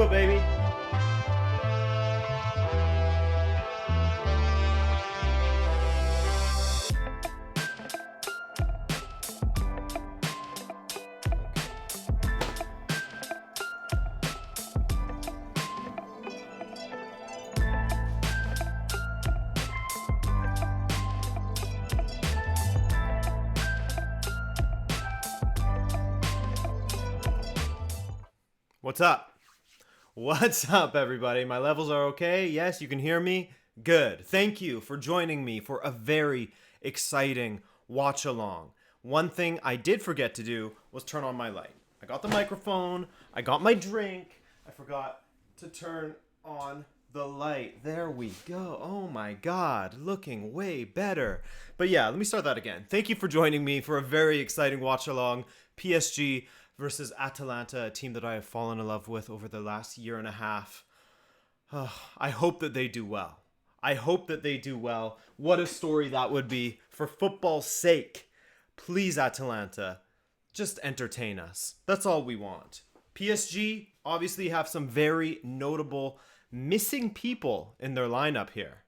do it, baby. What's up? What's up, everybody? My levels are okay? Yes, you can hear me? Good. Thank you for joining me for a very exciting watch along. One thing I did forget to do was turn on my light. I got the microphone, I got my drink, I forgot to turn on the light. There we go. Oh my God, looking way better. But yeah, let me start that again. Thank you for joining me for a very exciting watch along. PSG versus Atalanta, a team that I have fallen in love with over the last year and a half. I hope that they do well. I hope that they do well. What a story that would be. For football's sake, please, Atalanta, just entertain us. That's all we want. PSG obviously have some very notable missing people in their lineup here.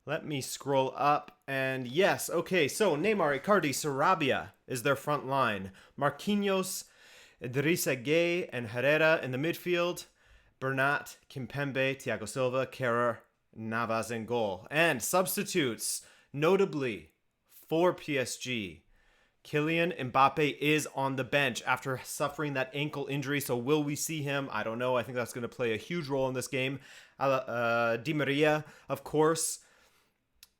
Let me scroll up, and yes, okay, so Neymar, Icardi, Sarabia is their front line. Marquinhos, Idrissa Gueye, and Herrera in the midfield. Bernat, Kimpembe, Thiago Silva, Kerrer, Navas in goal. And substitutes, notably for PSG, Kylian Mbappe is on the bench after suffering that ankle injury. So will we see him? I don't know. I think that's going to play a huge role in this game. Di Maria, of course,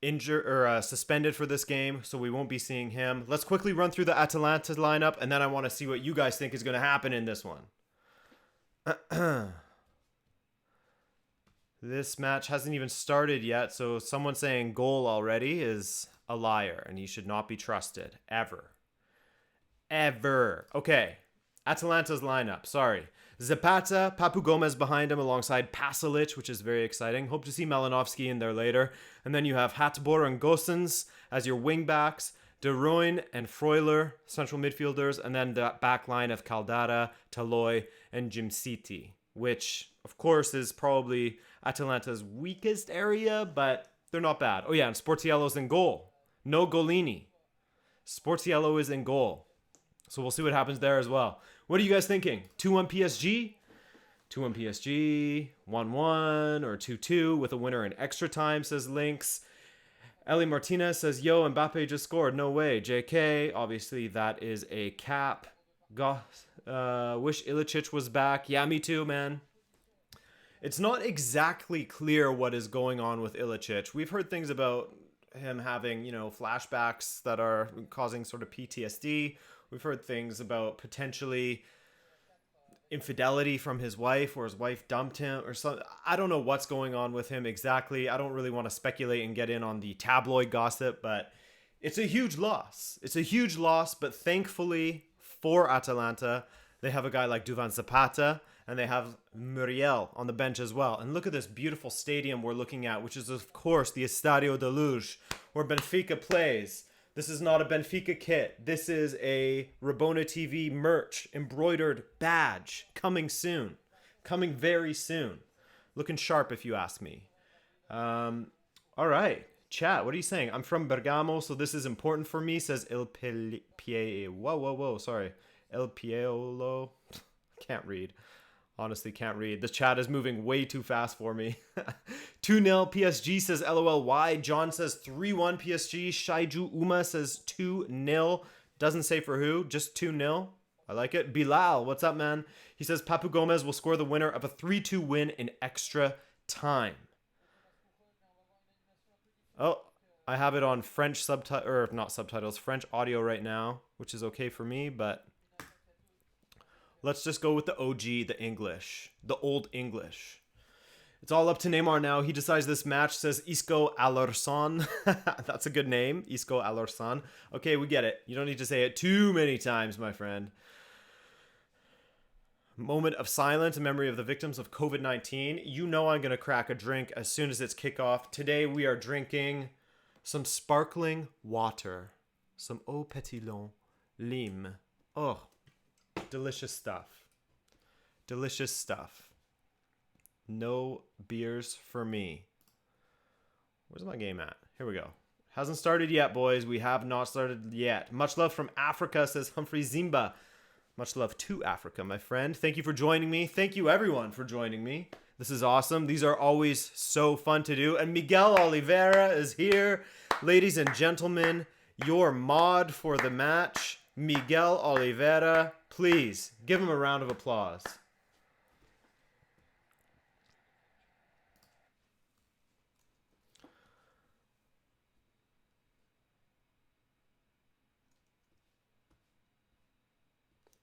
injured or suspended for this game, so we won't be seeing him. Let's quickly run through the Atalanta lineup, and then I want to see what you guys think is going to happen in this one. This match hasn't even started yet, so someone saying goal already is a liar, and he should not be trusted. Ever. Okay. Atalanta's lineup. Sorry. Zapata, Papu Gomez behind him alongside Pasalic, which is very exciting. Hope to see Malinovsky in there later. And then you have Hateboer and Gosens as your wingbacks. De Bruyne and Freuler, central midfielders. And then the back line of Caldara, Taloy, and Jimciti, which, of course, is probably Atalanta's weakest area, but they're not bad. Oh, yeah, and Sportiello's in goal. No Golini. Sportiello is in goal. So we'll see what happens there as well. What are you guys thinking? 2-1 PSG? 2-1 PSG, 1-1 or 2-2 with a winner in extra time, says Lynx. Eli Martinez says, yo, Mbappe just scored. No way. JK, obviously that is a cap. Wish Ilicic was back. Yeah, me too, man. It's not exactly clear what is going on with Ilicic. We've heard things about him having, flashbacks that are causing sort of PTSD. We've heard things about potentially infidelity from his wife, or his wife dumped him or something. I don't know what's going on with him exactly. I don't really want to speculate and get in on the tabloid gossip, but it's a huge loss. It's a huge loss, but thankfully for Atalanta, they have a guy like Duvan Zapata, and they have Muriel on the bench as well. And look at this beautiful stadium we're looking at, which is, of course, the Estadio da Luz, where Benfica plays. This is not a Benfica kit. This is a Rabona TV merch, embroidered badge, coming soon. Coming very soon. Looking sharp, if you ask me. All right. Chat, what are you saying? I'm from Bergamo, so this is important for me, says El Pie. Whoa, sorry. El Piolo. Can't read. Honestly, can't read. The chat is moving way too fast for me. 2-0 PSG, says LOLY. John says 3-1 PSG. Shaiju Uma says 2-0. Doesn't say for who, just 2-0. I like it. Bilal, what's up, man? He says Papu Gomez will score the winner of a 3-2 win in extra time. Oh, I have it on French subtitles, or not subtitles, French audio right now, which is okay for me, but let's just go with the OG, the English, the old English. It's all up to Neymar now. He decides this match, says Isco Alarson. That's a good name, Isco Alarson. Okay, we get it. You don't need to say it too many times, my friend. Moment of silence in memory of the victims of COVID-19. You know I'm going to crack a drink as soon as it's kickoff. Today we are drinking some sparkling water. Some eau pétillante lime. Oh, delicious stuff. Delicious stuff. No beers for me. Where's my game at? Here we go. Hasn't started yet, boys. We have not started yet. Much love from Africa, says Humphrey Zimba. Much love to Africa, my friend. Thank you for joining me. Thank you, everyone, for joining me. This is awesome. These are always so fun to do. And Miguel Oliveira is here. Ladies and gentlemen, your mod for the match, Miguel Oliveira. Please, give him a round of applause.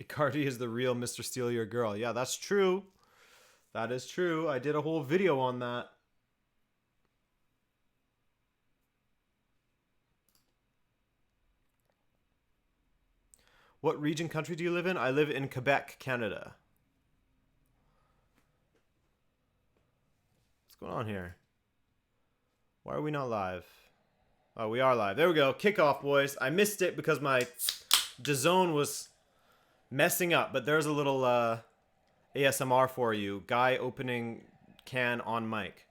Icardi is the real Mr. Steal Your Girl. Yeah, that's true. That is true. I did a whole video on that. What region, country do you live in? I live in Quebec, Canada. What's going on here? Why are we not live? Oh, we are live. There we go. Kickoff, boys. I missed it because my DAZN was messing up, but there's a little ASMR for you. Guy opening can on mic.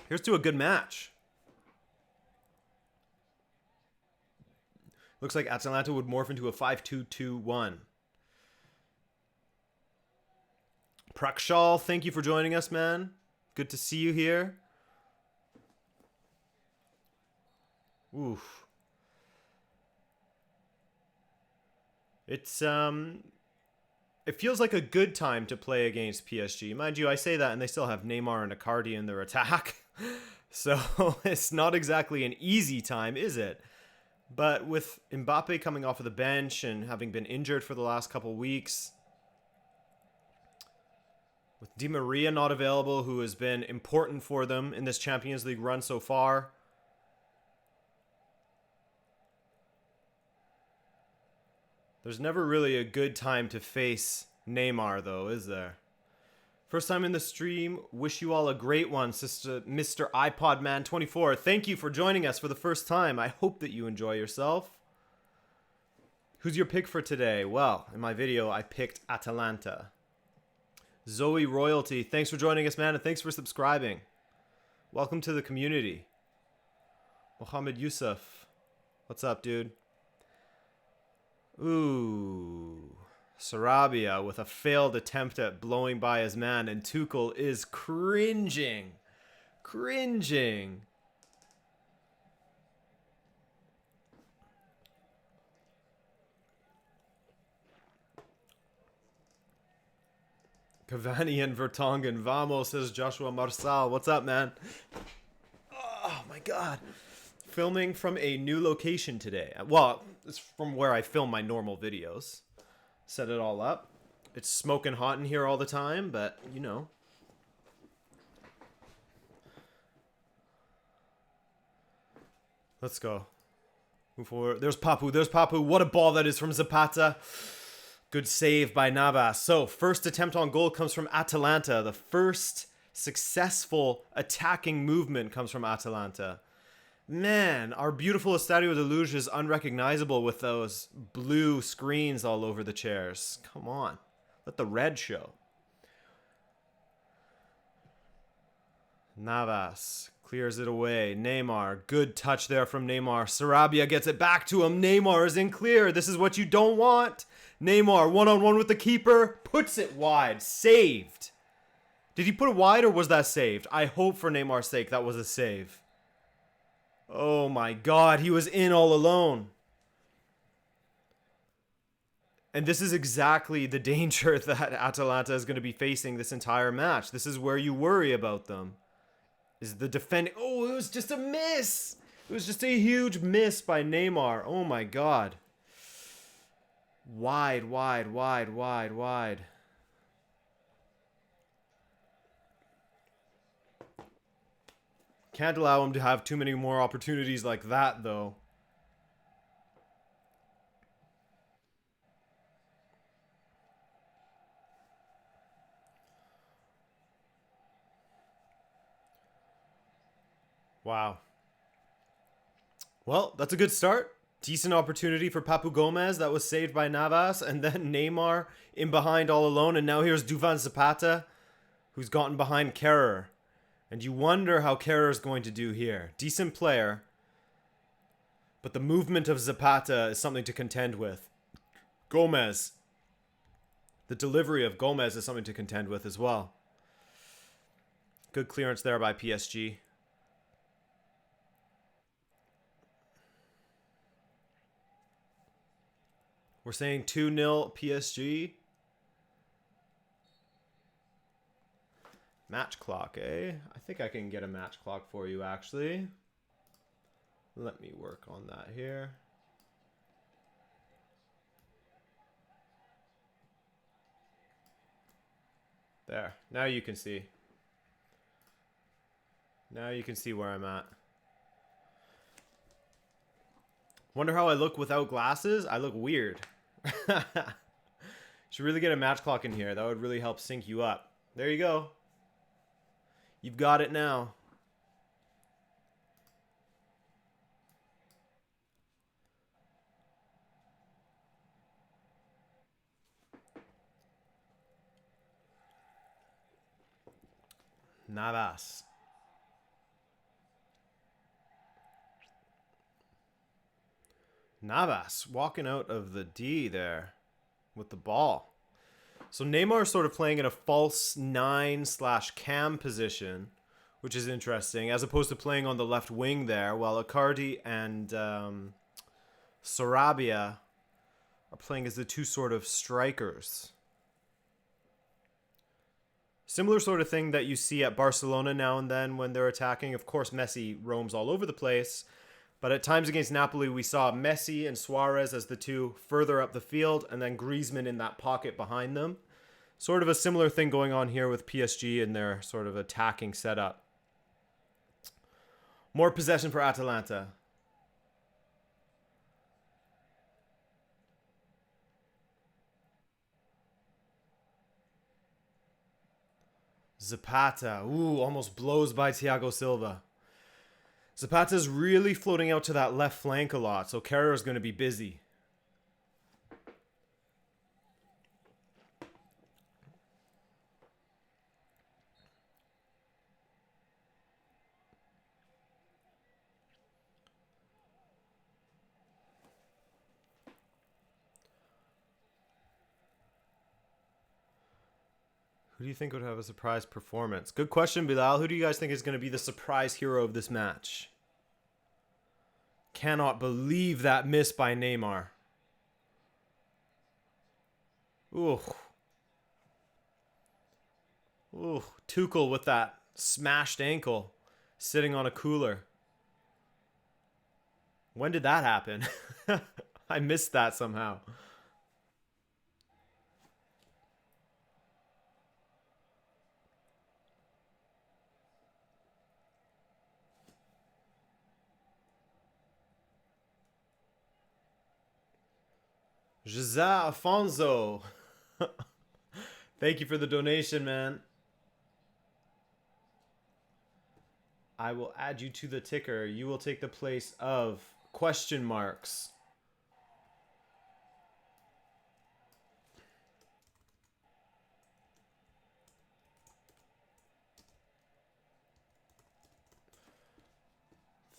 Here's to a good match. Looks like Atalanta would morph into a 5-2-2-1. Prakshal, thank you for joining us, man. Good to see you here. Oof. It's it feels like a good time to play against PSG. Mind you, I say that and they still have Neymar and Icardi in their attack. So it's not exactly an easy time, is it? But with Mbappe coming off of the bench and having been injured for the last couple weeks, with Di Maria not available, who has been important for them in this Champions League run so far, there's never really a good time to face Neymar, though, is there? First time in the stream. Wish you all a great one, sister, Mr. iPod Man 24. Thank you for joining us for the first time. I hope that you enjoy yourself. Who's your pick for today? Well, in my video, I picked Atalanta. Zoe Royalty, thanks for joining us, man, and thanks for subscribing. Welcome to the community. Mohammed Yusuf, what's up, dude? Ooh. Sarabia with a failed attempt at blowing by his man, and Tuchel is cringing. Cringing. Cavani and Vertonghen. Vamos, says Joshua Marsal. What's up, man? Oh, my God. Filming from a new location today. Well, it's from where I film my normal videos. Set it all up. It's smoking hot in here all the time, but you know. Let's go. Move forward. There's Papu. There's Papu. What a ball that is from Zapata. Good save by Navas. So, first attempt on goal comes from Atalanta. The first successful attacking movement comes from Atalanta. Man, our beautiful Estadio de Luz is unrecognizable with those blue screens all over the chairs. Come on. Let the red show. Navas clears it away. Neymar. Good touch there from Neymar. Sarabia gets it back to him. Neymar is in clear. This is what you don't want. Neymar, one-on-one with the keeper. Puts it wide. Saved. Did he put it wide or was that saved? I hope for Neymar's sake that was a save. Oh my God, he was in all alone. And this is exactly the danger that Atalanta is going to be facing this entire match. This is where you worry about them. Is the defending... Oh, it was just a miss. It was just a huge miss by Neymar. Oh my God. Wide, wide, wide, wide, wide. Can't allow him to have too many more opportunities like that, though. Wow. Well, that's a good start. Decent opportunity for Papu Gomez that was saved by Navas, and then Neymar in behind all alone, and now here's Dufan Zapata, who's gotten behind Kerrer. And you wonder how Kerrer's going to do here. Decent player, but the movement of Zapata is something to contend with. Gomez. The delivery of Gomez is something to contend with as well. Good clearance there by PSG. We're saying 2-0 PSG. Match clock, eh? I think I can get a match clock for you, actually. Let me work on that here. There. Now you can see. Now you can see where I'm at. Wonder how I look without glasses? I look weird. Should really get a match clock in here. That would really help sync you up. There you go. You've got it now. Navas. Navas walking out of the D there with the ball. So Neymar sort of playing in a false 9/cam position, which is interesting, as opposed to playing on the left wing there, while Icardi and Sarabia are playing as the two sort of strikers. Similar sort of thing that you see at Barcelona now and then when they're attacking. Of course, Messi roams all over the place. But at times against Napoli, we saw Messi and Suarez as the two further up the field, and then Griezmann in that pocket behind them. Sort of a similar thing going on here with PSG in their sort of attacking setup. More possession for Atalanta. Zapata. Ooh, almost blows by Thiago Silva. Zapata's really floating out to that left flank a lot, so Kerrer's going to be busy. Who do you think would have a surprise performance? Good question, Bilal. Who do you guys think is going to be the surprise hero of this match? Cannot believe that miss by Neymar. Ooh. Ooh. Tuchel with that smashed ankle sitting on a cooler. When did that happen? I missed that somehow. Jose Afonso. Thank you for the donation, man. I will add you to the ticker. You will take the place of question marks.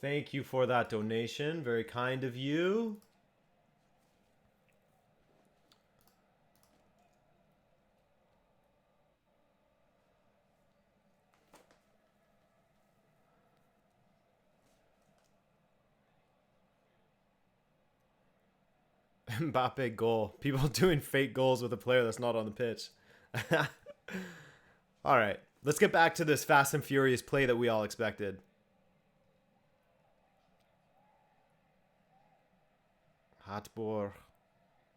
Thank you for that donation. Very kind of you. Mbappe goal. People doing fake goals with a player that's not on the pitch. All right. Let's get back to this fast and furious play that we all expected. Hatboer.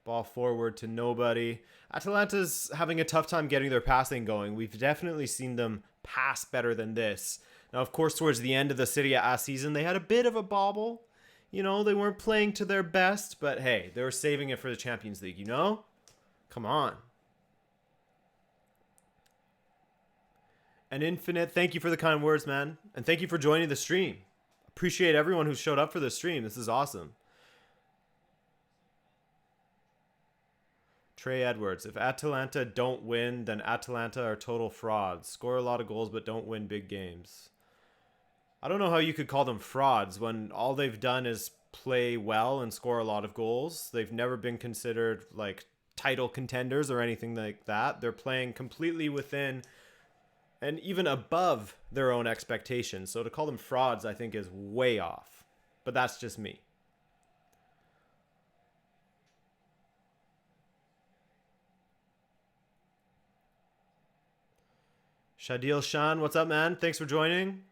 Ball forward to nobody. Atalanta's having a tough time getting their passing going. We've definitely seen them pass better than this. Now, of course, towards the end of the Serie A season, they had a bit of a bobble. You know, they weren't playing to their best, but hey, they were saving it for the Champions League, you know? Come on. And Infinite, thank you for the kind words, man. And thank you for joining the stream. Appreciate everyone who showed up for the stream. This is awesome. Trey Edwards. If Atalanta don't win, then Atalanta are total frauds. Score a lot of goals but don't win big games. I don't know how you could call them frauds when all they've done is play well and score a lot of goals. They've never been considered like title contenders or anything like that. They're playing completely within and even above their own expectations. So to call them frauds, I think, is way off. But that's just me. Shadil Shan, what's up, man? Thanks for joining.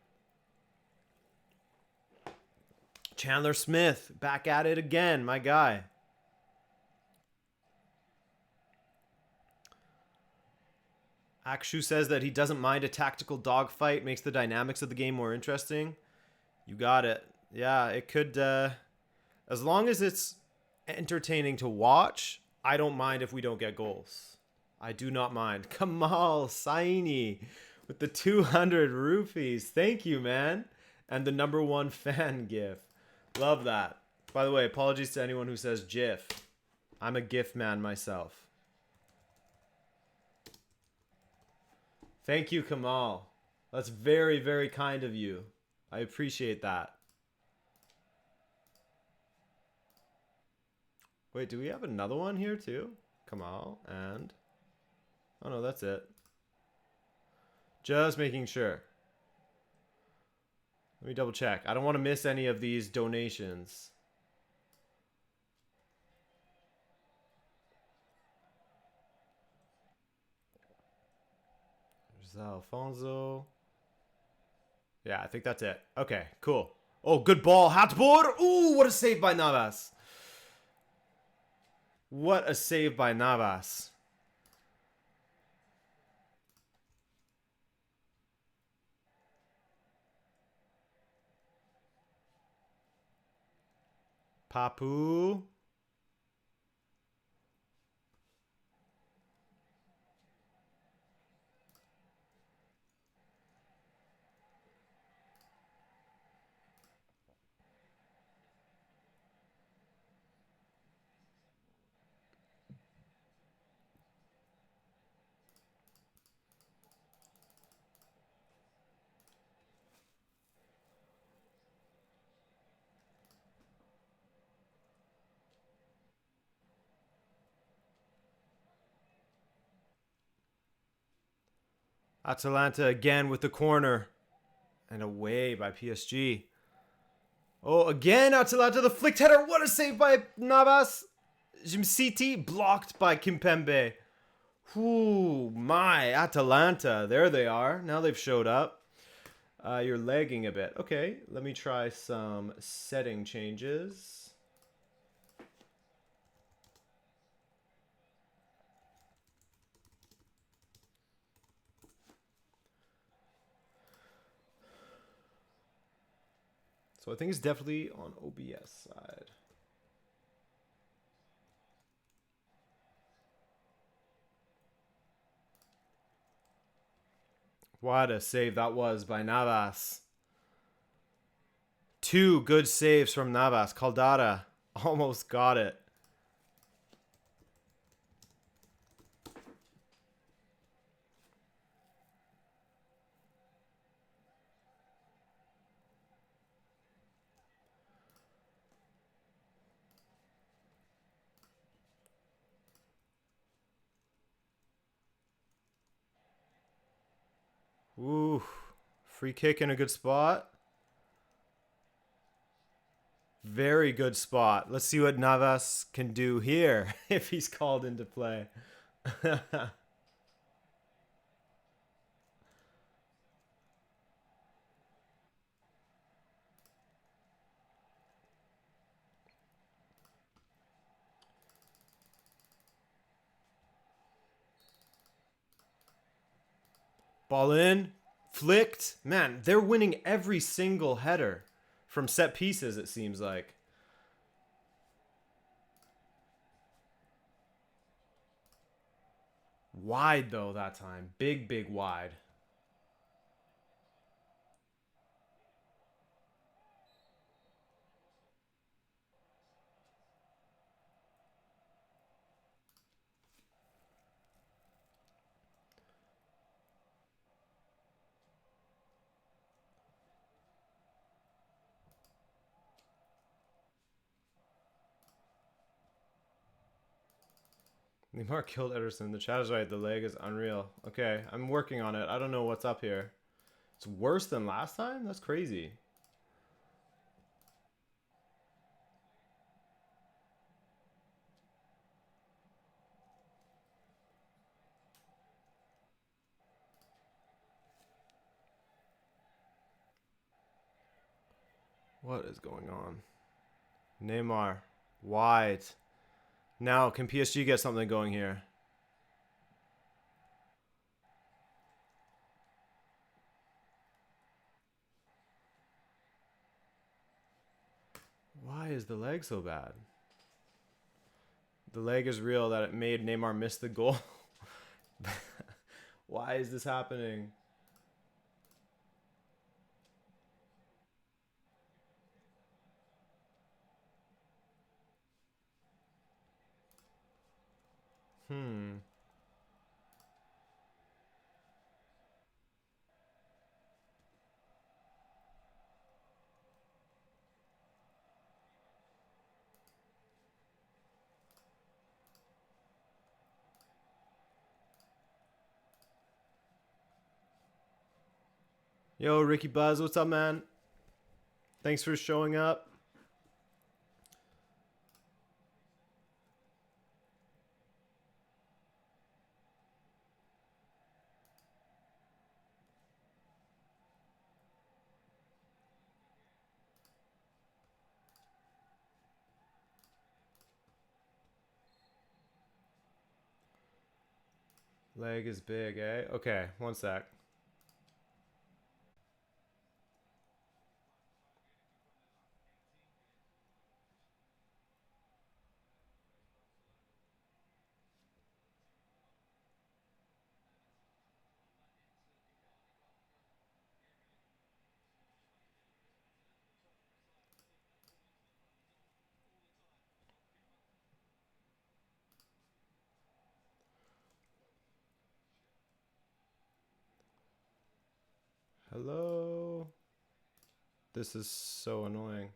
Chandler Smith, back at it again, my guy. Akshu says that he doesn't mind a tactical dogfight, makes the dynamics of the game more interesting. You got it. Yeah, it could, as long as it's entertaining to watch, I don't mind if we don't get goals. I do not mind. Kamal Saini with the 200 rupees. Thank you, man. And the #1 fan gif. Love that. By the way, apologies to anyone who says GIF. I'm a GIF man myself. Thank you, Kamal. That's very, very kind of you. I appreciate that. Wait, do we have another one here too? Kamal and... Oh no, that's it. Just making sure. Let me double check. I don't want to miss any of these donations. There's Alfonso. Yeah, I think that's it. Okay, cool. Oh, good ball. Hatbour. Ooh, what a save by Navas. What a save by Navas. Papu. Atalanta again with the corner. And away by PSG. Oh, again Atalanta, the flicked header. What a save by Navas. Jimciti blocked by Kimpembe. Ooh, my Atalanta. There they are. Now they've showed up. You're lagging a bit. Okay, let me try some setting changes. So I think it's definitely on OBS side. What a save that was by Navas. 2 good saves from Navas. Caldara almost got it. Ooh, free kick in a good spot. Very good spot. Let's see what Navas can do here if he's called into play. Ball in, flicked. Man, they're winning every single header from set pieces, it seems like. Wide, though, that time. Big, big wide. Neymar killed Ederson. The chat is right. The leg is unreal. Okay, I'm working on it. I don't know what's up here. It's worse than last time? That's crazy. What is going on? Neymar. Wide. Now, can PSG get something going here? Why is the leg so bad? The leg is real that it made Neymar miss the goal. Why is this happening? Yo, Ricky Buzz, what's up, man? Thanks for showing up. Leg is big, eh? Okay, one sec. Hello? This is so annoying.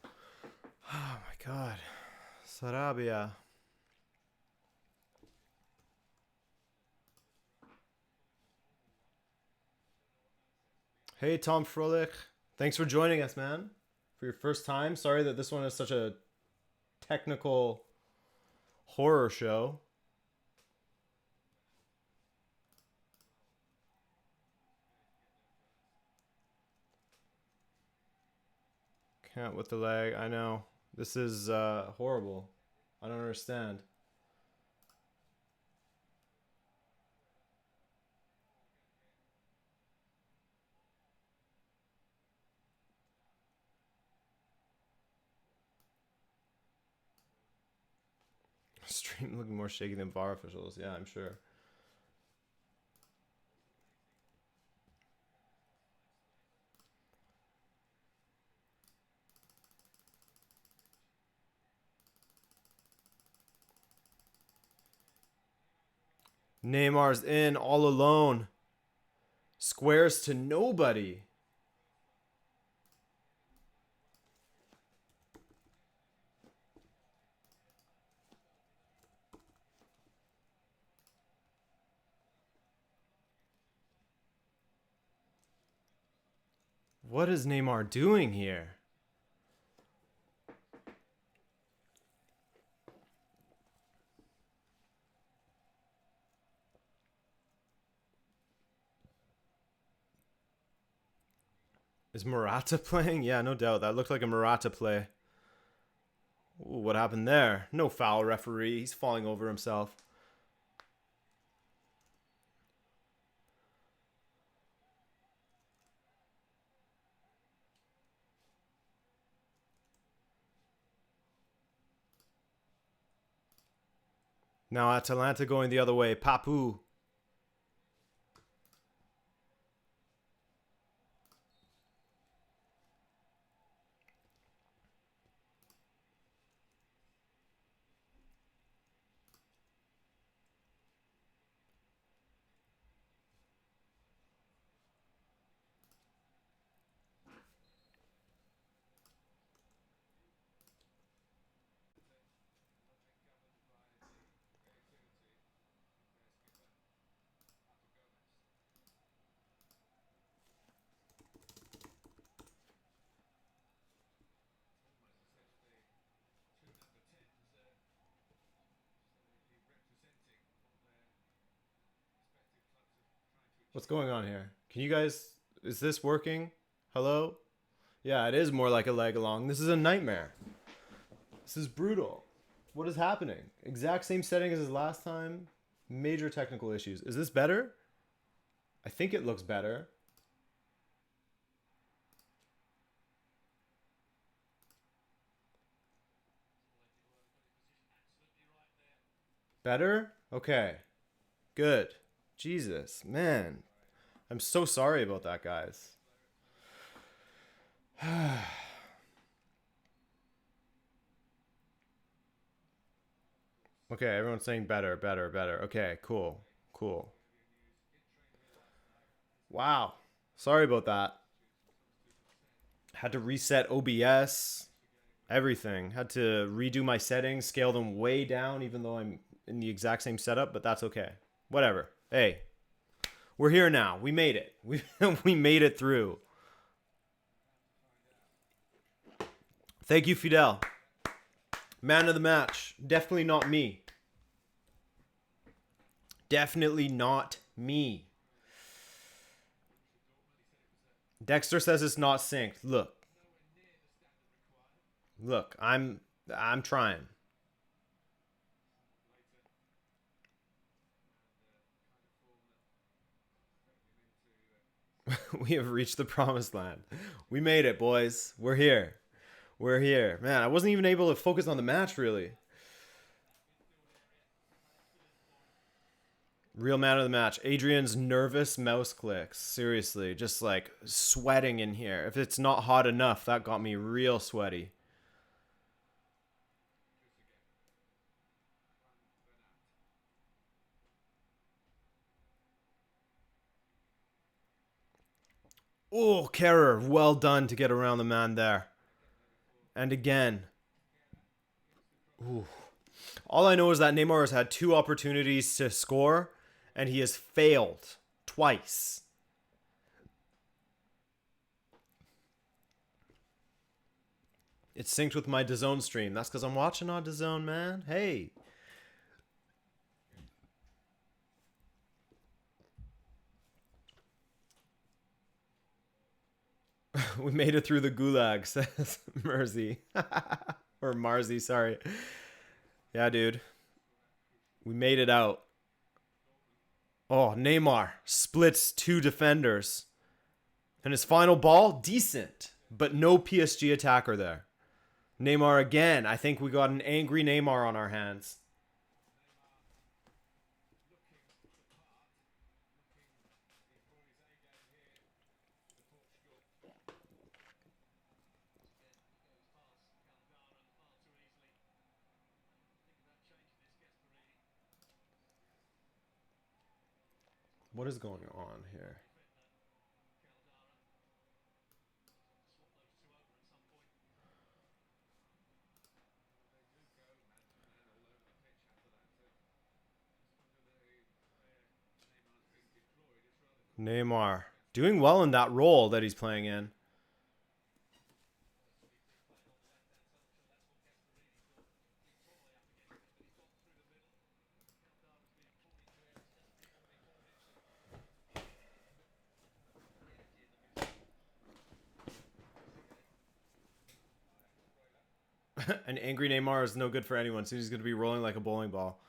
Oh my god. Sarabia. Hey, Tom Froelich. Thanks for joining us, man. For your first time. Sorry that this one is such a technical horror show. Can't with the leg. I know. This is horrible. I don't understand. Stream looking more shaky than VAR officials. Yeah, I'm sure. Neymar's in all alone. Squares to nobody. What is Neymar doing here? Is Morata playing? Yeah, no doubt. That looked like a Morata play. Ooh, what happened there? No foul, referee. He's falling over himself. Now Atalanta going the other way. Papu. What's going on here? Can you guys... Is this working? Hello? Yeah, it is more like a leg along. This is a nightmare. This is brutal. What is happening? Exact same settings as last time. Major technical issues. Is this better? I think it looks better. Better? Okay. Good. Jesus, man. I'm so sorry about that, guys. Okay, everyone's saying better, better, better. Okay, cool. Cool. Wow. Sorry about that. Had to reset OBS, everything. Had to redo my settings, scale them way down, even though I'm in the exact same setup, but that's okay. Whatever. Hey, we're here now. We made it. We made it through. Thank you, Fidel. Man of the match. Definitely not me. Definitely not me. Dexter says it's not synced. Look. Look, I'm trying. We have reached the promised land. We made it, boys. We're here. We're here. Man, I wasn't even able to focus on the match, really. Real man of the match. Adrian's nervous mouse clicks. Seriously, just like sweating in here. If it's not hot enough, that got me real sweaty. Oh, Kerrer, well done to get around the man there. And again. Ooh. All I know is that Neymar has had 2 opportunities to score, and he has failed twice. It's synced with my DAZN stream. That's because I'm watching on DAZN, man. Hey. We made it through the gulag, says Mersey. Or Marzi, sorry. Yeah, dude. We made it out. Oh, Neymar splits 2 defenders. And his final ball, decent. But no PSG attacker there. Neymar again. I think we got an angry Neymar on our hands. What is going on here? Neymar doing well in that role that he's playing in. An angry Neymar is no good for anyone, so he's going to be rolling like a bowling ball.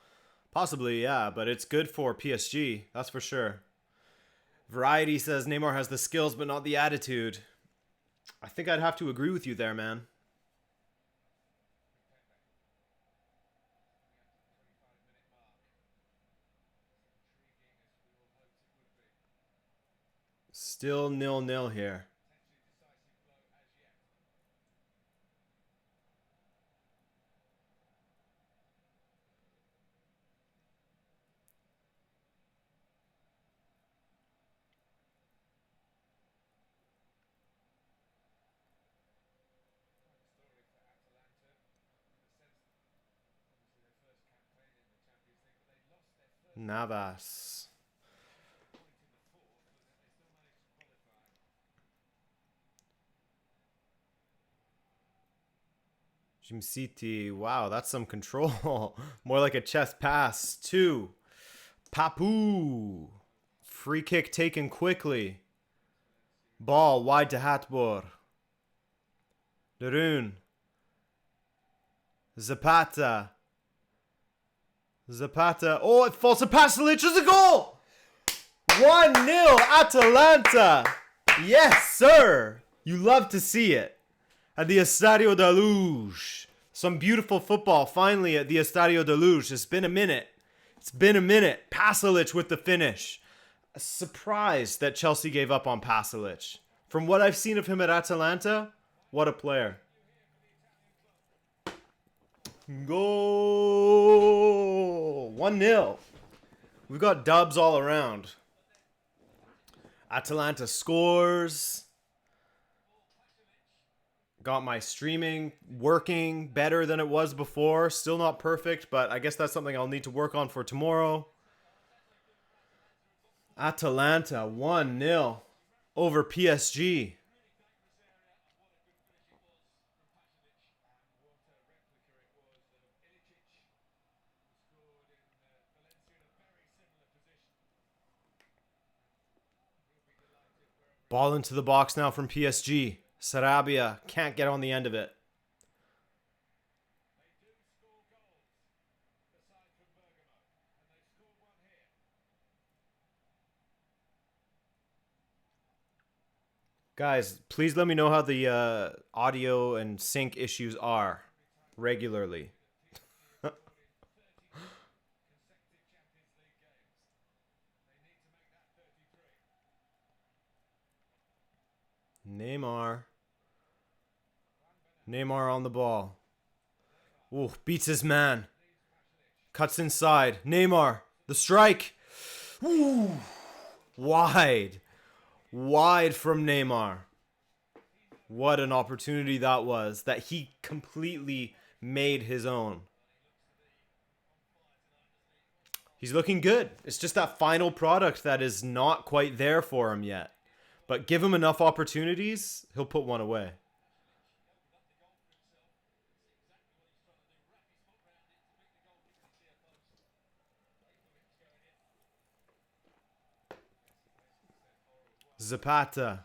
Possibly, yeah, but it's good for PSG, that's for sure. Variety says Neymar has the skills but not the attitude. I think I'd have to agree with you there, man. Still 0-0 here. Navas. Jim City. Wow, that's some control. More like a chest pass. 2. Papu. Free kick taken quickly. Ball wide to Hatboer. Darun. Zapata. Zapata. Oh, it falls to Pasalic. It's a goal! 1-0 Atalanta. Yes, sir. You love to see it. At the Estadio da Luz. Some beautiful football finally at the Estadio da Luz. It's been a minute. Pasalic with the finish. Surprised that Chelsea gave up on Pasalic. From what I've seen of him at Atalanta, what a player. Goal! 1-0. We've got dubs all around. Atalanta scores. Got my streaming working better than it was before. Still not perfect, but I guess that's something I'll need to work on for tomorrow. Atalanta 1-0 over PSG. Ball into the box now from PSG. Sarabia can't get on the end of it. Guys, please let me know how the audio and sync issues are regularly. Neymar on the ball. Ooh, beats his man. Cuts inside. Neymar, the strike. Ooh, wide from Neymar. What an opportunity that was, that he completely made his own. He's looking good. It's just that final product that is not quite there for him yet. But give him enough opportunities, he'll put one away. Zapata.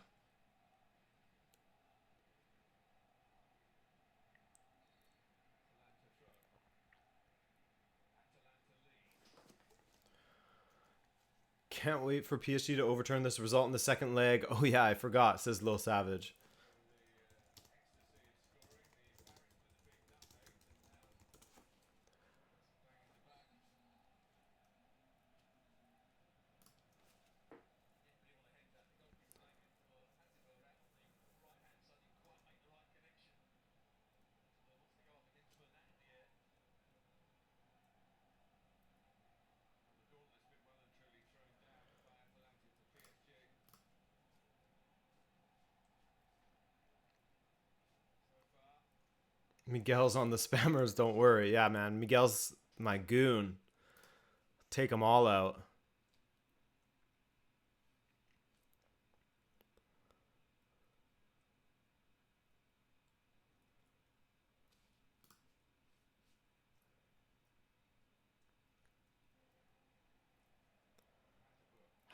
Can't wait for PSG to overturn this result in the second leg. Oh yeah, I forgot, says Lil Savage. Miguel's on the spammers, don't worry. Yeah, man. Miguel's my goon. Take them all out.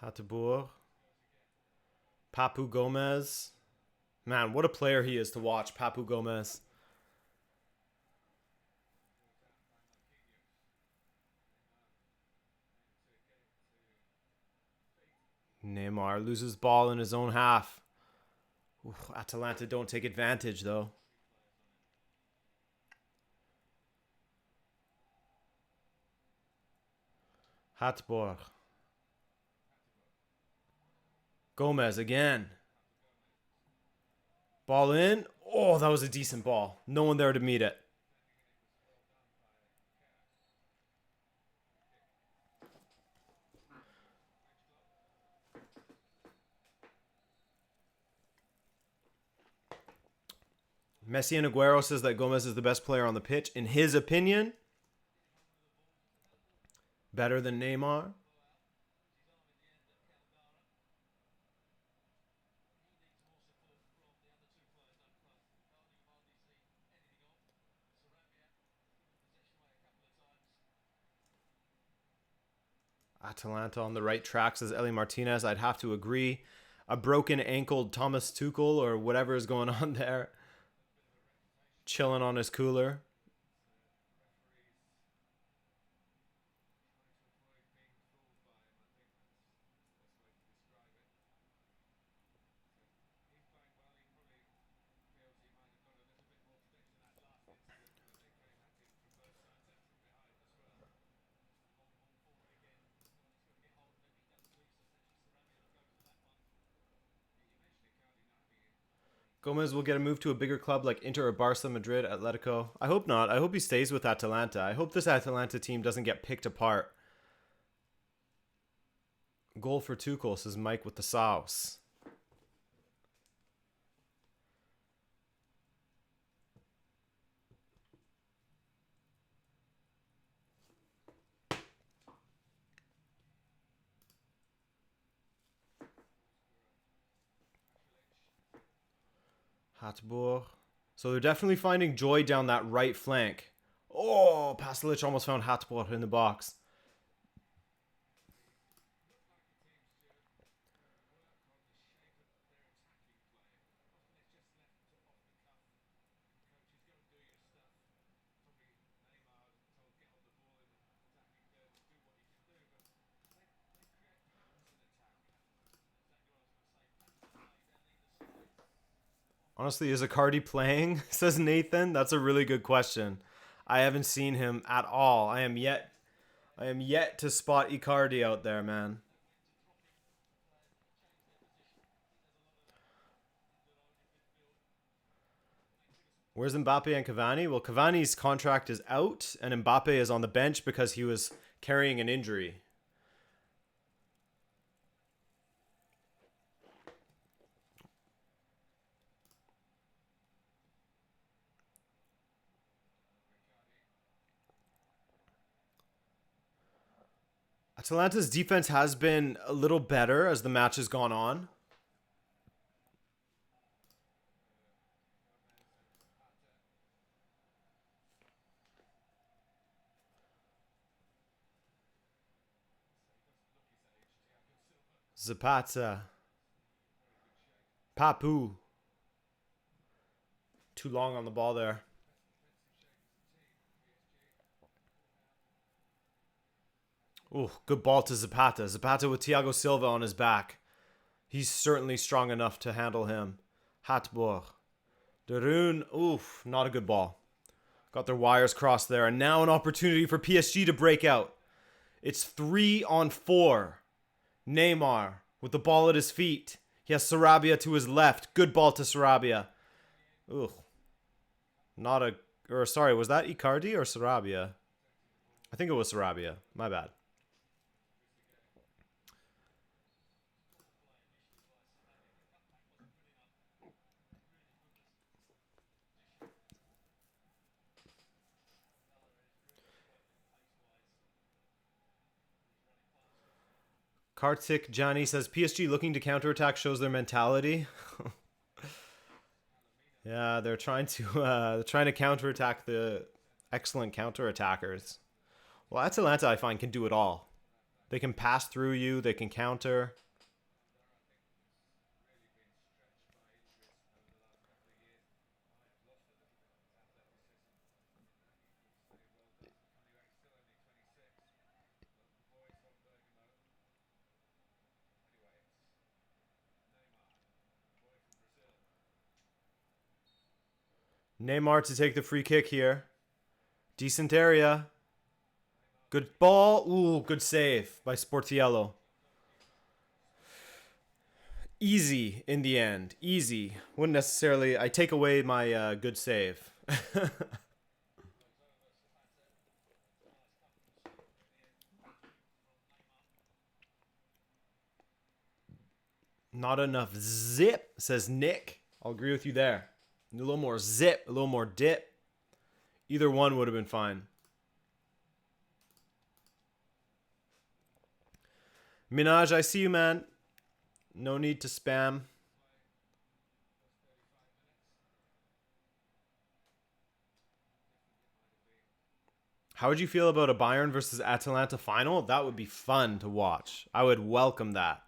Hateboer. Papu Gomez. Man, what a player he is to watch, Papu Gomez. Neymar loses ball in his own half. Ooh, Atalanta don't take advantage, though. Hateboer. Gomez again. Ball in. Oh, that was a decent ball. No one there to meet it. Messi and Aguero says that Gomez is the best player on the pitch. In his opinion, better than Neymar. Atalanta on the right track, says Eli Martinez. I'd have to agree. A broken ankled Thomas Tuchel or whatever is going on there. Chilling on his cooler. Gomez will get a move to a bigger club like Inter or Barca, Madrid, Atletico. I hope not. I hope he stays with Atalanta. I hope this Atalanta team doesn't get picked apart. Goal for Tuchel, says Mike with the sauce. Hatboer. So they're definitely finding joy down that right flank. Oh, Pasalic almost found Hatboer in the box. Honestly, is Icardi playing? Says Nathan. That's a really good question. I haven't seen him at all. I am yet to spot Icardi out there, man. Where's Mbappe and Cavani? Well, Cavani's contract is out, and Mbappe is on the bench because he was carrying an injury. Atalanta's defense has been a little better as the match has gone on. Zapata. Papu. Too long on the ball there. Ooh, good ball to Zapata. Zapata with Thiago Silva on his back. He's certainly strong enough to handle him. Hatboer. Darun. Oof, not a good ball. Got their wires crossed there. And now an opportunity for PSG to break out. It's 3-on-4. Neymar with the ball at his feet. He has Sarabia to his left. Good ball to Sarabia. Ooh. Not a... Or sorry, was that Icardi or Sarabia? I think it was Sarabia. My bad. Kartik Johnny says PSG looking to counterattack shows their mentality. Yeah, they're trying to counterattack the excellent counterattackers. Well, Atalanta I find can do it all. They can pass through you, they can counter. Neymar to take the free kick here. Decent area. Good ball. Ooh, good save by Sportiello. Easy in the end. Easy. Wouldn't necessarily... I take away my good save. Not enough zip, says Nick. I'll agree with you there. A little more zip, a little more dip. Either one would have been fine. Minaj, I see you, man. No need to spam. How would you feel about a Bayern versus Atalanta final? That would be fun to watch. I would welcome that.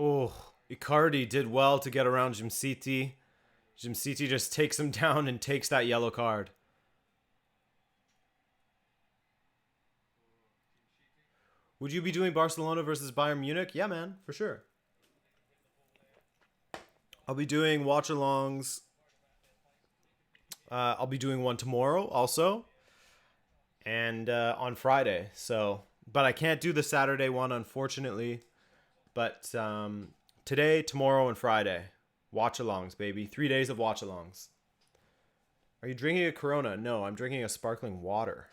Oh, Icardi did well to get around Jimsiti. Jimsiti just takes him down and takes that yellow card. Would you be doing Barcelona versus Bayern Munich? Yeah, man, for sure. I'll be doing watch-alongs. I'll be doing one tomorrow also, and on Friday. So, but I can't do the Saturday one, unfortunately. But today, tomorrow, and Friday, watch-alongs, baby. 3 days of watch-alongs. Are you drinking a Corona? No, I'm drinking a sparkling water.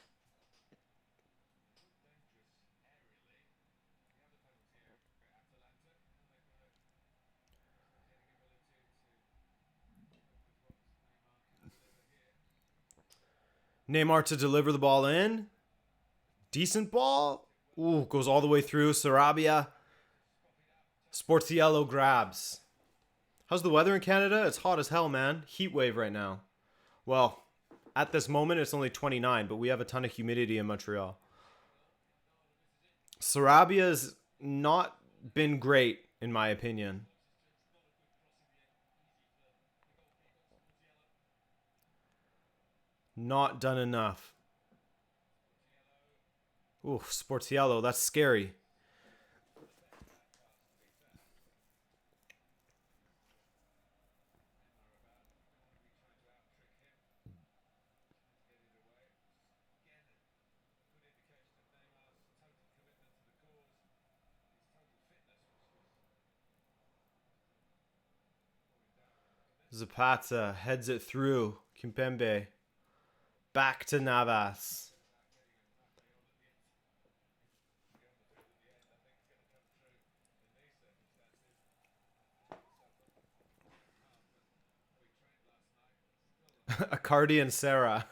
Neymar to deliver the ball in. Decent ball. Ooh, goes all the way through. Sarabia. Sportiello grabs. How's the weather in Canada? It's hot as hell, man. Heat wave right now. Well, at this moment, it's only 29, but we have a ton of humidity in Montreal. Sarabia's not been great, in my opinion. Not done enough. Ooh, Sportiello, that's scary. Zapata heads it through. Kimpembe. Back to Navas. Icardi and Sarah.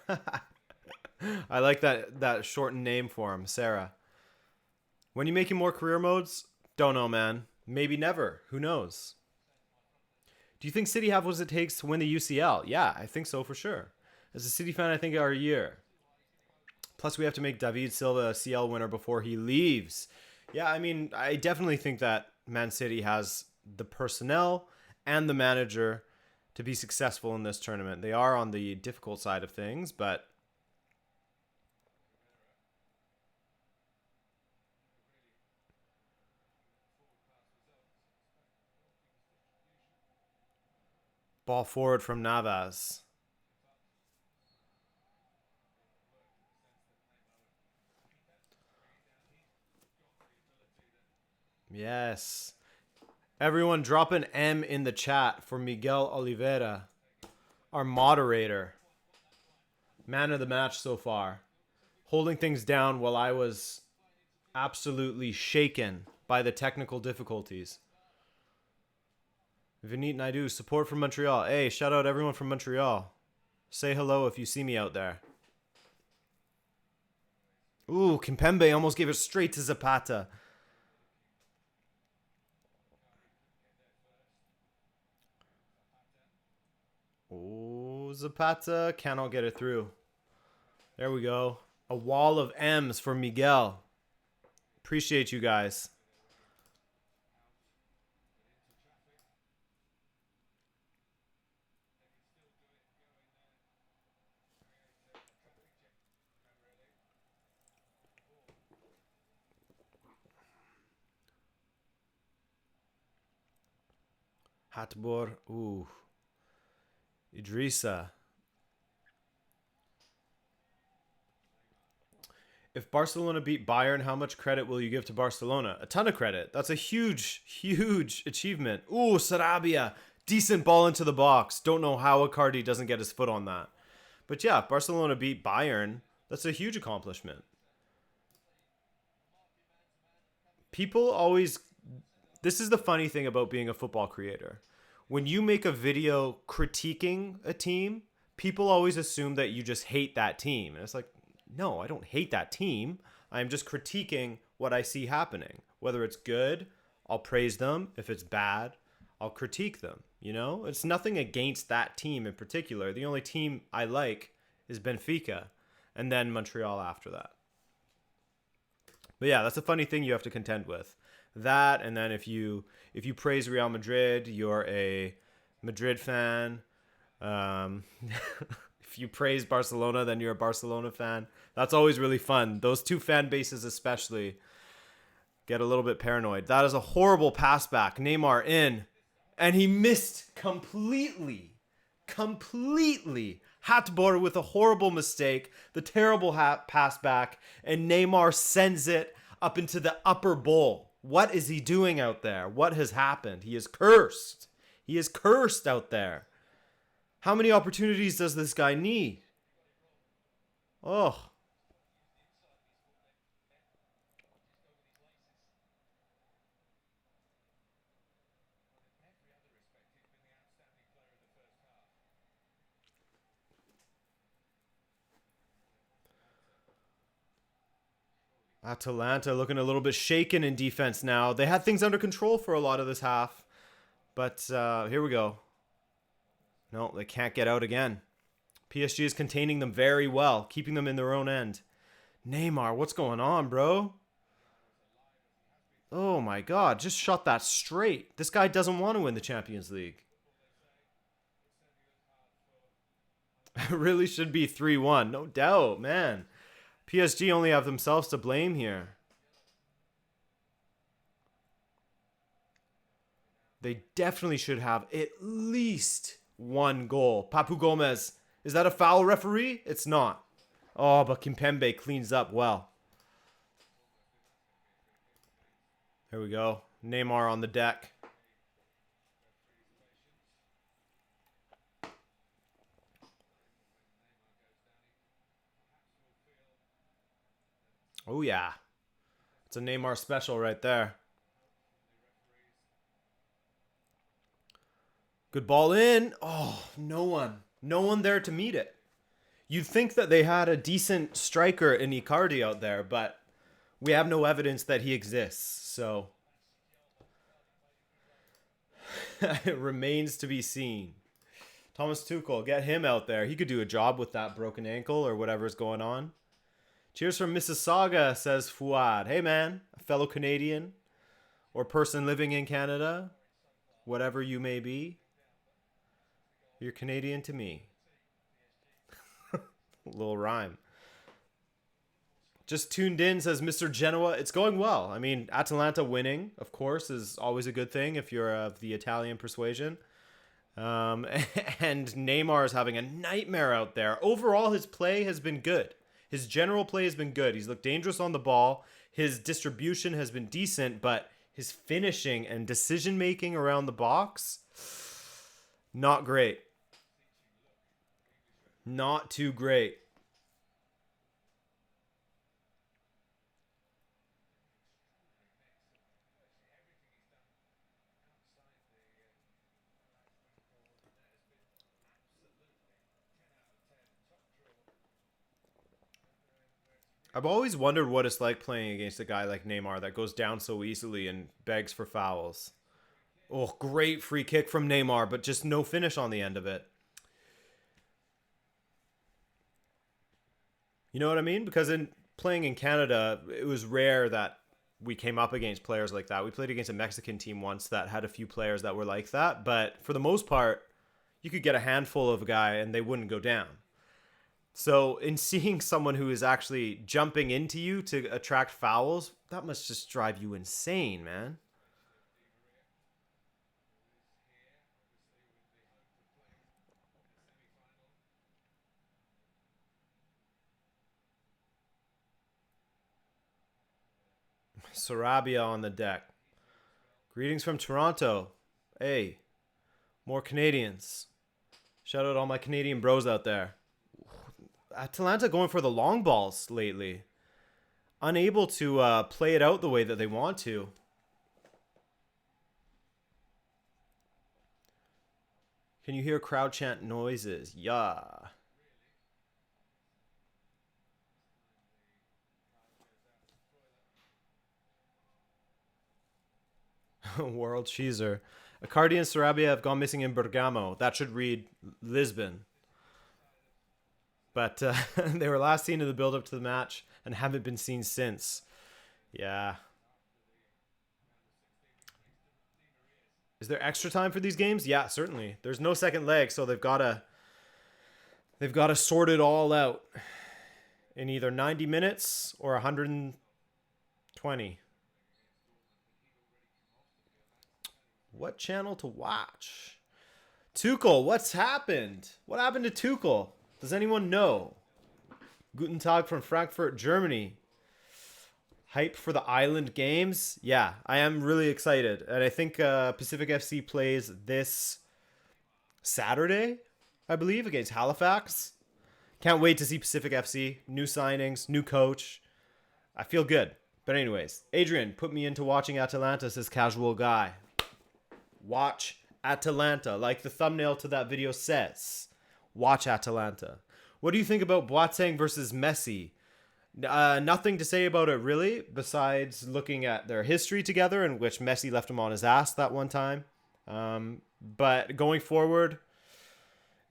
I like that shortened name for him, Sarah. When you making more career modes? Don't know, man. Maybe never. Who knows? Do you think City have what it takes to win the UCL? Yeah, I think so for sure. As a City fan, I think our year. Plus, we have to make David Silva a CL winner before he leaves. Yeah, I mean, I definitely think that Man City has the personnel and the manager to be successful in this tournament. They are on the difficult side of things, but ball forward from Navas. Yes. Everyone drop an M in the chat for Miguel Oliveira, our moderator. Man of the match so far. Holding things down while I was absolutely shaken by the technical difficulties. Vinit Naidu, support from Montreal. Hey, shout out everyone from Montreal. Say hello if you see me out there. Ooh, Kimpembe almost gave it straight to Zapata. Oh, Zapata cannot get it through. There we go. A wall of M's for Miguel. Appreciate you guys. Hatbor. Ooh. Idrissa. If Barcelona beat Bayern, how much credit will you give to Barcelona? A ton of credit. That's a huge, huge achievement. Ooh, Sarabia. Decent ball into the box. Don't know how Icardi doesn't get his foot on that. But yeah, if Barcelona beat Bayern, that's a huge accomplishment. People always This is the funny thing about being a football creator. When you make a video critiquing a team, people always assume that you just hate that team. And it's like, no, I don't hate that team. I'm just critiquing what I see happening. Whether it's good, I'll praise them. If it's bad, I'll critique them. You know, it's nothing against that team in particular. The only team I like is Benfica, and then Montreal after that. But yeah, that's a funny thing you have to contend with. That, and then if you praise Real Madrid, you're a Madrid fan. If you praise Barcelona, then you're a Barcelona fan. That's always really fun. Those two fan bases especially get a little bit paranoid. That is a horrible pass back. Neymar in. And he missed completely. Hatboer with a horrible mistake. The terrible pass back. And Neymar sends it up into the upper bowl. What is he doing out there? What has happened? He is cursed. He is cursed out there. How many opportunities does this guy need? Oh. Atalanta looking a little bit shaken in defense now. They had things under control for a lot of this half. But here we go. No, they can't get out again. PSG is containing them very well, keeping them in their own end. Neymar, what's going on, bro? Oh my God, just shot that straight. This guy doesn't want to win the Champions League. It really should be 3-1, no doubt, man. PSG only have themselves to blame here. They definitely should have at least one goal. Papu Gomez. Is that a foul, referee? It's not. Oh, but Kimpembe cleans up well. There we go. Neymar on the deck. Oh, yeah. It's a Neymar special right there. Good ball in. Oh, no one. No one there to meet it. You'd think that they had a decent striker in Icardi out there, but we have no evidence that he exists, so it remains to be seen. Thomas Tuchel, get him out there. He could do a job with that broken ankle or whatever's going on. Cheers from Mississauga, says Fuad. Hey, man, a fellow Canadian or person living in Canada, whatever you may be. You're Canadian to me. Little rhyme. Just tuned in, says Mr. Genoa. It's going well. I mean, Atalanta winning, of course, is always a good thing if you're of the Italian persuasion. And Neymar is having a nightmare out there. Overall, his play has been good. His general play has been good. He's looked dangerous on the ball. His distribution has been decent, but his finishing and decision-making around the box, not great. Not too great. I've always wondered what it's like playing against a guy like Neymar that goes down so easily and begs for fouls. Oh, great free kick from Neymar, but just no finish on the end of it. You know what I mean? Because in playing in Canada, it was rare that we came up against players like that. We played against a Mexican team once that had a few players that were like that. But for the most part, you could get a handful of a guy and they wouldn't go down. So in seeing someone who is actually jumping into you to attract fouls, that must just drive you insane, man. Sarabia on the deck. Greetings from Toronto. Hey, more Canadians. Shout out all my Canadian bros out there. Atalanta going for the long balls lately. Unable to play it out the way that they want to. Can you hear crowd chant noises? Yeah. World Cheeser. Icardi and Sarabia have gone missing in Bergamo. That should read Lisbon. But they were last seen in the build-up to the match and haven't been seen since. Yeah. Is there extra time for these games? Yeah, certainly. There's no second leg, so they've got to sort it all out in either 90 minutes or 120. What channel to watch? Tuchel, what's happened? What happened to Tuchel? Does anyone know? Guten Tag from Frankfurt, Germany. Hype for the Island Games? Yeah, I am really excited. And I think Pacific FC plays this Saturday, I believe, against Halifax. Can't wait to see Pacific FC. New signings, new coach. I feel good. But anyways, Adrian, put me into watching Atalanta, says Casual Guy. Watch Atalanta, like the thumbnail to that video says. Watch Atalanta. What do you think about Boateng versus Messi? Nothing to say about it really, besides looking at their history together, in which Messi left him on his ass that one time. But going forward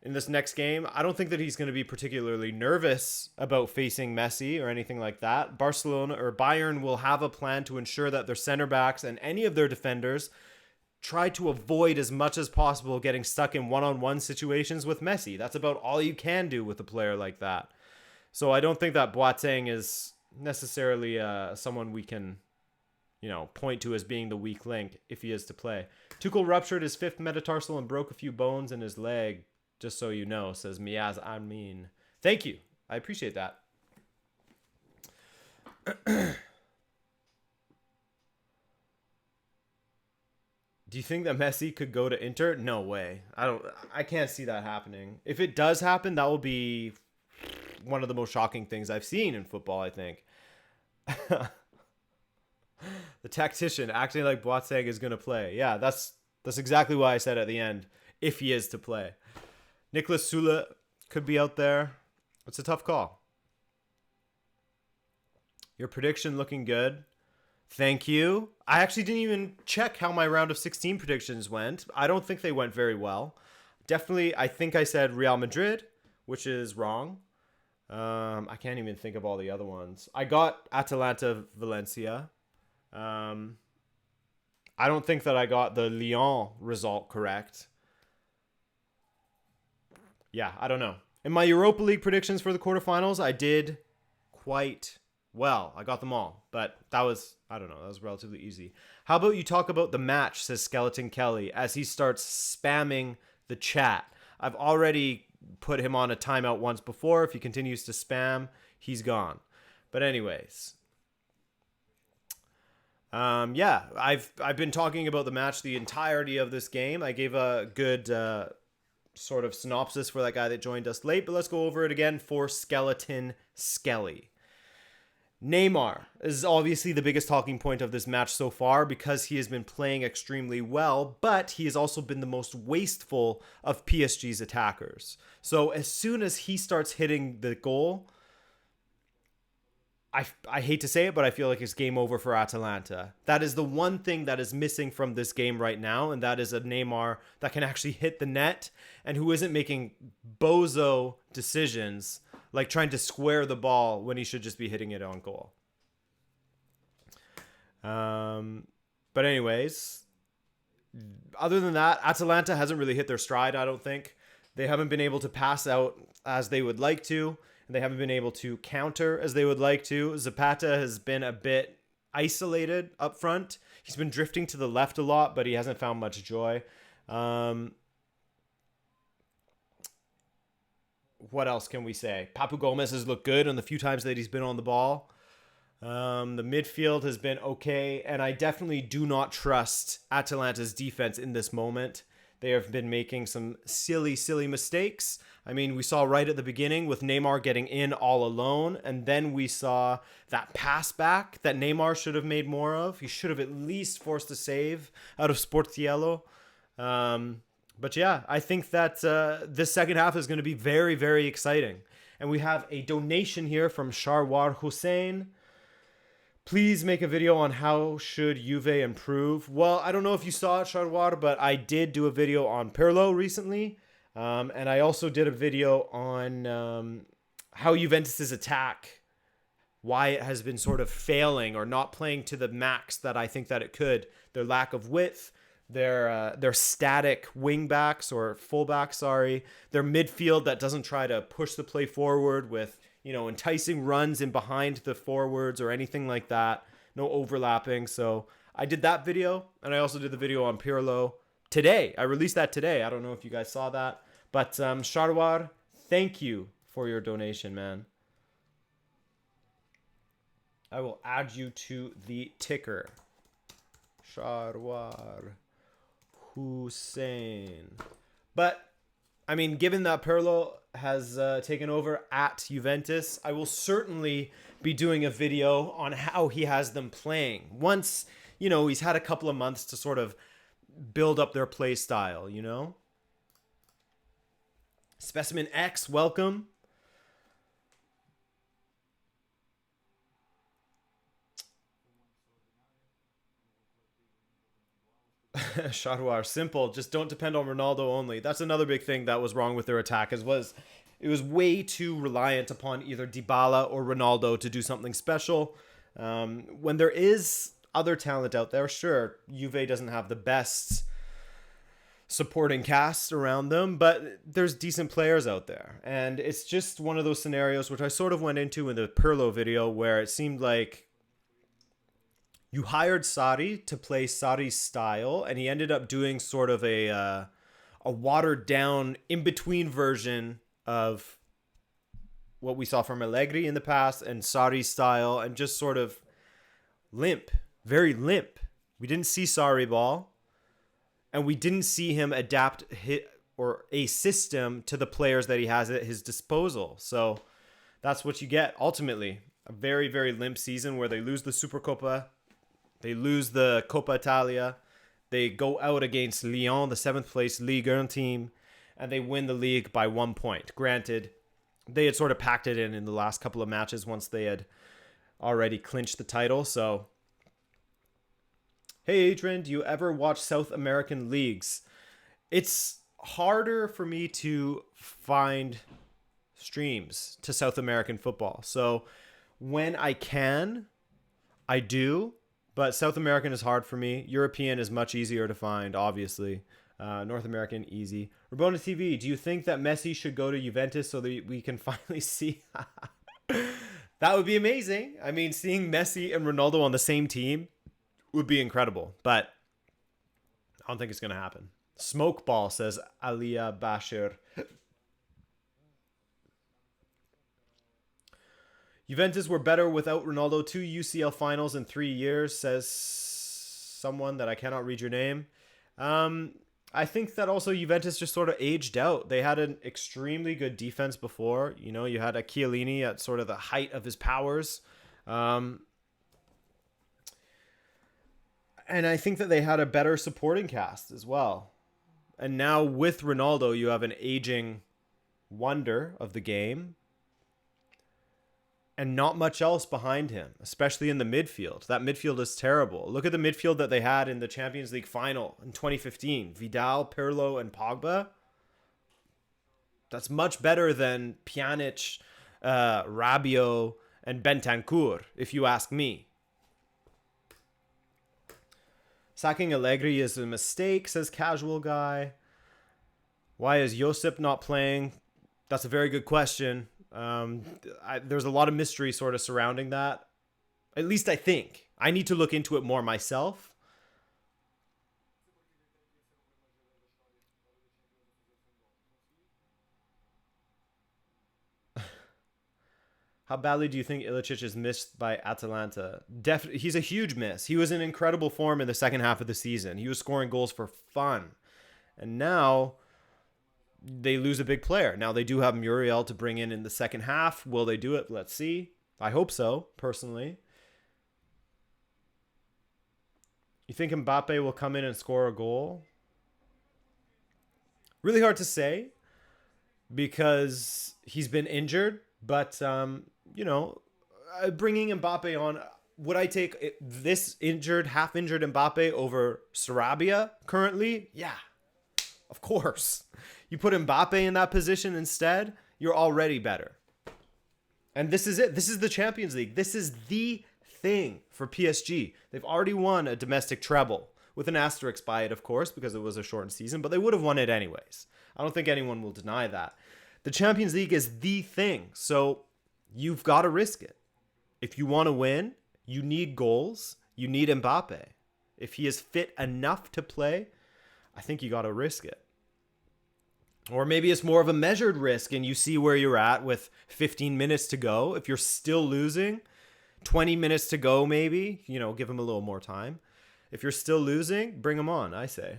in this next game, I don't think that he's going to be particularly nervous about facing Messi or anything like that. Barcelona or Bayern will have a plan to ensure that their center backs and any of their defenders try to avoid as much as possible getting stuck in one-on-one situations with Messi. That's about all you can do with a player like that. So I don't think that Boateng is necessarily someone we can, point to as being the weak link if he is to play. Tuchel ruptured his fifth metatarsal and broke a few bones in his leg, just so you know, says Miaz Amin. Thank you. I appreciate that. Do you think that Messi could go to Inter? No way. I can't see that happening. If it does happen, that will be one of the most shocking things I've seen in football, I think. The tactician acting like Boateng is going to play. Yeah, that's exactly why I said at the end, if he is to play. Nicolas Sula could be out there. It's a tough call. Your prediction looking good. Thank you. I actually didn't even check how my round of 16 predictions went. I don't think they went very well. Definitely, I think I said Real Madrid, which is wrong. I can't even think of all the other ones. I got Atalanta Valencia. I don't think that I got the Lyon result correct. Yeah, I don't know. In my Europa League predictions for the quarterfinals, I did quite well. I got them all, but that was relatively easy. How about you talk about the match, says Skeleton Kelly, as he starts spamming the chat. I've already put him on a timeout once before. If he continues to spam, he's gone. But anyways, I've been talking about the match the entirety of this game. I gave a good sort of synopsis for that guy that joined us late, but let's go over it again for Skeleton Skelly. Neymar is obviously the biggest talking point of this match so far because he has been playing extremely well, but he has also been the most wasteful of PSG's attackers. So as soon as he starts hitting the goal, I hate to say it, but I feel like it's game over for Atalanta. That is the one thing that is missing from this game right now, and that is a Neymar that can actually hit the net and who isn't making bozo decisions like trying to square the ball when he should just be hitting it on goal. But anyways, other than that, Atalanta hasn't really hit their stride, I don't think. They haven't been able to pass out as they would like to, and they haven't been able to counter as they would like to. Zapata has been a bit isolated up front. He's been drifting to the left a lot, but he hasn't found much joy. What else can we say? Papu Gomez has looked good on the few times that he's been on the ball. The midfield has been okay, and I definitely do not trust Atalanta's defense in this moment. They have been making some silly mistakes. I mean, we saw right at the beginning with Neymar getting in all alone, and then we saw that pass back that Neymar should have made more of. He should have at least forced a save out of Sportiello. But yeah, I think that this second half is going to be very, very exciting. And we have a donation here from Sharwar Hussein. Please make a video on how should Juve improve. Well, I don't know if you saw it, Sharwar, but I did do a video on Pirlo recently. And I also did a video on how Juventus's attack, why it has been sort of failing or not playing to the max that I think that it could. Their lack of width, their static wing backs or fullbacks, sorry, their midfield that doesn't try to push the play forward with, you know, enticing runs in behind the forwards or anything like that. No overlapping. So I did that video, and I also did the video on Pirlo today. I released that today. I don't know if you guys saw that, but Sharwar, thank you for your donation, man. I will add you to the ticker. Sharwar Hussein. But, I mean, given that Pirlo has taken over at Juventus, I will certainly be doing a video on how he has them playing. Once, you know, he's had a couple of months to sort of build up their play style, you know? Specimen X, welcome. Shadwar, simple. Just don't depend on Ronaldo only. That's another big thing that was wrong with their attack. It was way too reliant upon either Dybala or Ronaldo to do something special. When there is other talent out there, sure, Juve doesn't have the best supporting cast around them, but there's decent players out there. And it's just one of those scenarios which I sort of went into in the Pirlo video where it seemed like you hired Sarri to play Sarri's style, and he ended up doing sort of a watered down in between version of what we saw from Allegri in the past and Sarri's style, and just sort of limp, very limp. We didn't see Sarri ball, and we didn't see him adapt a system to the players that he has at his disposal. So that's what you get ultimately. A very, very limp season where they lose the Supercoppa. They lose the Coppa Italia. They go out against Lyon, the 7th place Ligue 1 team, and they win the league by 1 point. Granted, they had sort of packed it in the last couple of matches once they had already clinched the title. So, hey Adrian, do you ever watch South American leagues? It's harder for me to find streams to South American football. So when I can, I do. But South American is hard for me. European is much easier to find, obviously. North American, easy. Rabona TV, do you think that Messi should go to Juventus so that we can finally see? That would be amazing. I mean, seeing Messi and Ronaldo on the same team would be incredible. But I don't think it's going to happen. Smoke ball, says Alia Bashir. Juventus were better without Ronaldo. 2 UCL finals in 3 years, says someone that I cannot read your name. I think that also Juventus just sort of aged out. They had an extremely good defense before. You know, you had a Chiellini at sort of the height of his powers. And I think that they had a better supporting cast as well. And now with Ronaldo, you have an aging wonder of the game. And not much else behind him, especially in the midfield. That midfield is terrible. Look at the midfield that they had in the Champions League final in 2015. Vidal, Pirlo, and Pogba. That's much better than Pjanic, Rabiot, and Bentancur, if you ask me. Sacking Allegri is a mistake, says Casual Guy. Why is Josip not playing? That's a very good question. There's a lot of mystery sort of surrounding that. At least I think. I need to look into it more myself. How badly do you think Ilicic is missed by Atalanta? He's a huge miss. He was in incredible form in the second half of the season. He was scoring goals for fun. And now they lose a big player. Now they do have Muriel to bring in the second half. Will they do it? Let's see. I hope so, personally. You think Mbappe will come in and score a goal? Really hard to say because he's been injured, but bringing Mbappe on, would I take this injured, half injured Mbappe over Sarabia currently? Yeah, of course. You put Mbappe in that position instead, you're already better. And this is it. This is the Champions League. This is the thing for PSG. They've already won a domestic treble, with an asterisk by it, of course, because it was a shortened season, but they would have won it anyways. I don't think anyone will deny that. The Champions League is the thing, so you've got to risk it. If you want to win, you need goals. You need Mbappe. If he is fit enough to play, I think you got to risk it. Or maybe it's more of a measured risk and you see where you're at with 15 minutes to go. If you're still losing, 20 minutes to go maybe, give him a little more time. If you're still losing, bring him on, I say.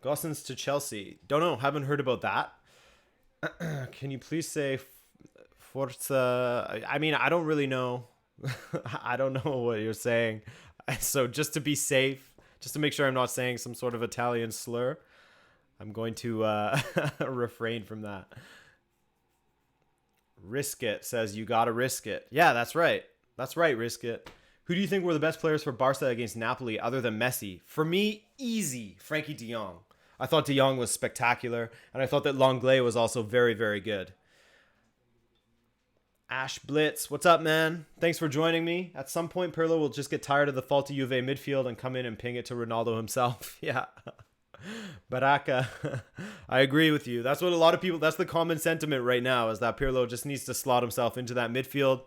Gosens to Chelsea. Don't know, haven't heard about that. Can you please say Forza? I mean, I don't really know. I don't know what you're saying. So just to be safe, just to make sure I'm not saying some sort of Italian slur, I'm going to refrain from that. Risk It says you got to risk it. Yeah, that's right. That's right, risk it. Who do you think were the best players for Barca against Napoli other than Messi? For me, easy, Frankie de Jong. I thought de Jong was spectacular, and I thought that Lenglet was also very, very good. Ash Blitz, what's up, man? Thanks for joining me. At some point, Pirlo will just get tired of the faulty Juve midfield and come in and ping it to Ronaldo himself. Yeah. Baraka, I agree with you. That's what a lot of people, that's the common sentiment right now, is that Pirlo just needs to slot himself into that midfield.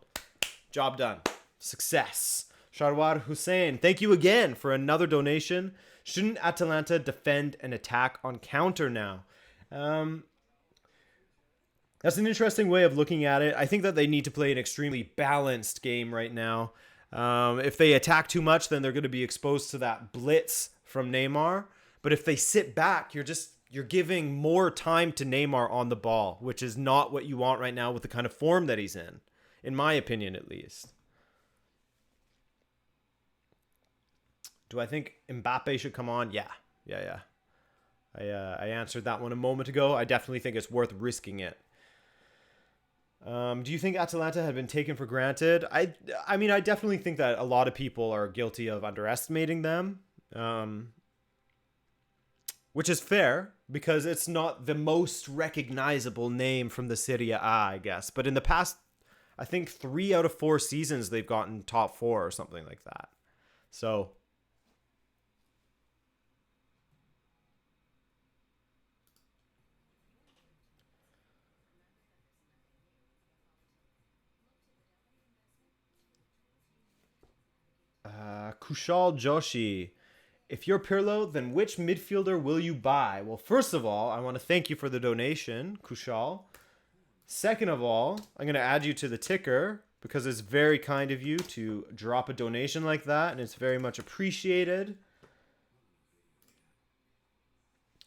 Job done. Success. Sharwar Hussein, thank you again for another donation. Shouldn't Atalanta defend and attack on counter now? That's an interesting way of looking at it. I think that they need to play an extremely balanced game right now. If they attack too much, then they're going to be exposed to that blitz from Neymar. But if they sit back, you're giving more time to Neymar on the ball, which is not what you want right now with the kind of form that he's in my opinion, at least. Do I think Mbappe should come on? Yeah. I answered that one a moment ago. I definitely think it's worth risking it. Do you think Atalanta had been taken for granted? I mean, I definitely think that a lot of people are guilty of underestimating them. Which is fair, because it's not the most recognizable name from the Serie A, I guess. But in the past, I think 3 out of 4 seasons, they've gotten top 4 or something like that. So Kushal Joshi. If you're Pirlo, then which midfielder will you buy? Well, first of all, I want to thank you for the donation, Kushal. Second of all, I'm going to add you to the ticker because it's very kind of you to drop a donation like that, and it's very much appreciated.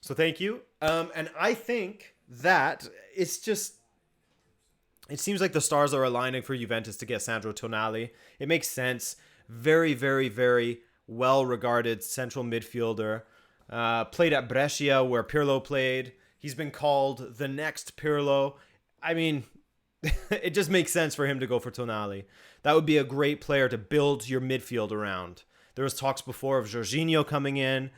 So thank you. And I think that it seems like the stars are aligning for Juventus to get Sandro Tonali. It makes sense. Very, very, very well-regarded central midfielder. Played at Brescia where Pirlo played. He's been called the next Pirlo. I mean, it just makes sense for him to go for Tonali. That would be a great player to build your midfield around. There was talks before of Jorginho coming in.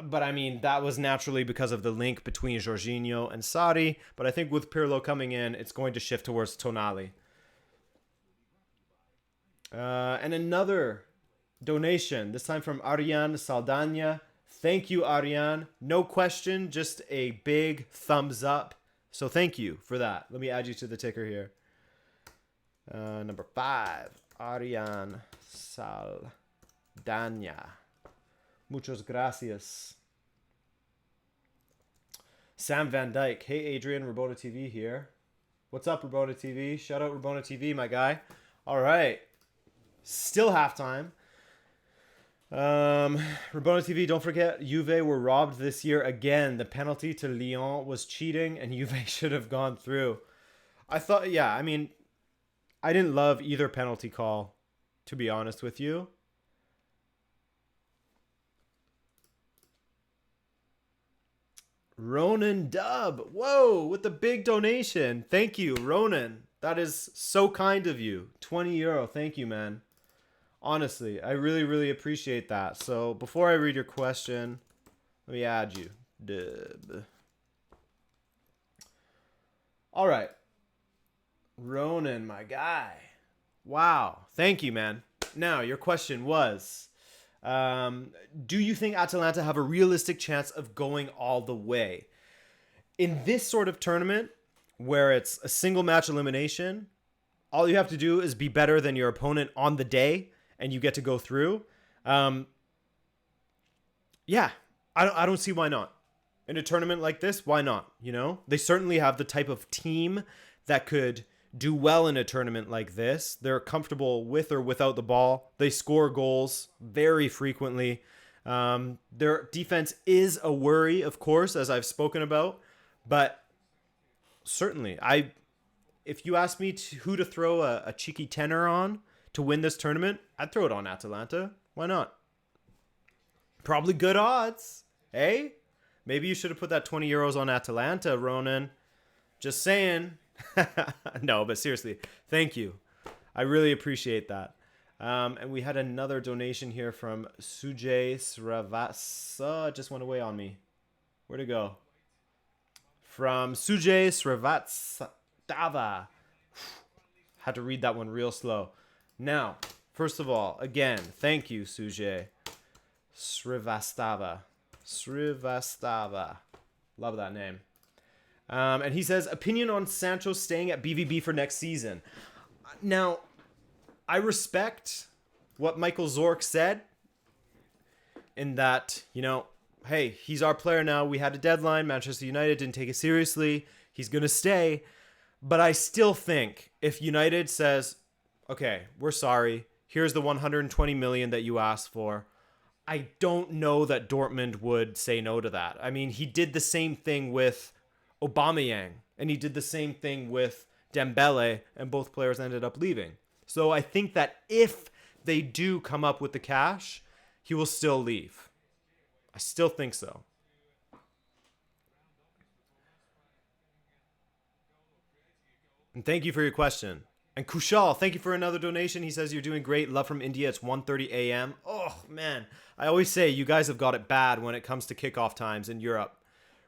But I mean, that was naturally because of the link between Jorginho and Sarri. But I think with Pirlo coming in, it's going to shift towards Tonali. And another donation, this time from Ariane Saldana. Thank you, Ariane. No question, just a big thumbs up. So thank you for that. Let me add you to the ticker here. Number 5, Ariane Saldana. Muchas gracias. Sam Van Dyke. Hey, Adrian, Rabona TV here. What's up, Rabona TV? Shout out Rabona TV, my guy. All right. Still halftime. Rabona TV, don't forget, Juve were robbed this year again. The penalty to Lyon was cheating, and Juve should have gone through. I thought, yeah, I mean, I didn't love either penalty call, to be honest with you. Ronan Dub. Whoa, with the big donation. Thank you, Ronan. That is so kind of you. €20. Thank you, man. Honestly, I really, really appreciate that. So before I read your question, let me add you. Dub. All right. Ronan, my guy. Wow. Thank you, man. Now, your question was, do you think Atalanta have a realistic chance of going all the way? In this sort of tournament, where it's a single match elimination, all you have to do is be better than your opponent on the day, and you get to go through. Yeah, I don't see why not. In a tournament like this, why not? You know, they certainly have the type of team that could do well in a tournament like this. They're comfortable with or without the ball. They score goals very frequently. Their defense is a worry, of course, as I've spoken about. But certainly, if you ask me who to throw a cheeky tenner on to win this tournament, I'd throw it on Atalanta. Why not? Probably good odds. Hey? Maybe you should have put that €20 on Atalanta, Ronan. Just saying. No, but seriously, thank you. I really appreciate that. And we had another donation here from Sujay Sravasa. It just went away on me. Where'd it go? From Sujay Sravastava. Had to read that one real slow. Now, first of all, again, thank you, Sujay Srivastava. Srivastava. Love that name. And he says, opinion on Sancho staying at BVB for next season. Now, I respect what Michael Zorc said in that, you know, hey, he's our player now. We had a deadline. Manchester United didn't take it seriously. He's going to stay. But I still think if United says, okay, we're sorry. Here's the 120 million that you asked for. I don't know that Dortmund would say no to that. I mean, he did the same thing with Aubameyang, and he did the same thing with Dembele, and both players ended up leaving. So I think that if they do come up with the cash, he will still leave. I still think so. And thank you for your question. And Kushal, thank you for another donation. He says, you're doing great. Love from India. It's 1:30 a.m. Oh, man. I always say you guys have got it bad when it comes to kickoff times in Europe.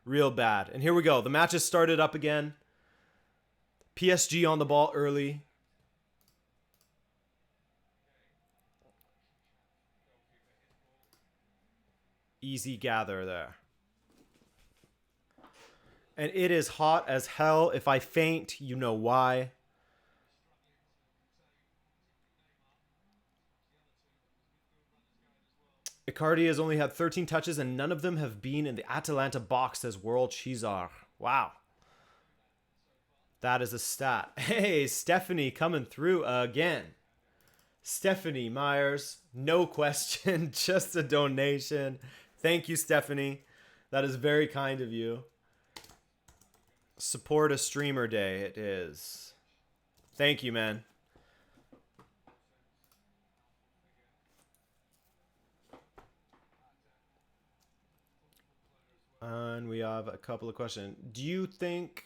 Real bad. And here we go. The match has started up again. PSG on the ball early. Easy gather there. And it is hot as hell. If I faint, you know why. Icardi has only had 13 touches and none of them have been in the Atalanta box, says World Chizar. Wow. That is a stat. Hey, Stephanie coming through again. Stephanie Myers, no question, just a donation. Thank you, Stephanie. That is very kind of you. Support a streamer day, it is. Thank you, man. And we have a couple of questions. Do you think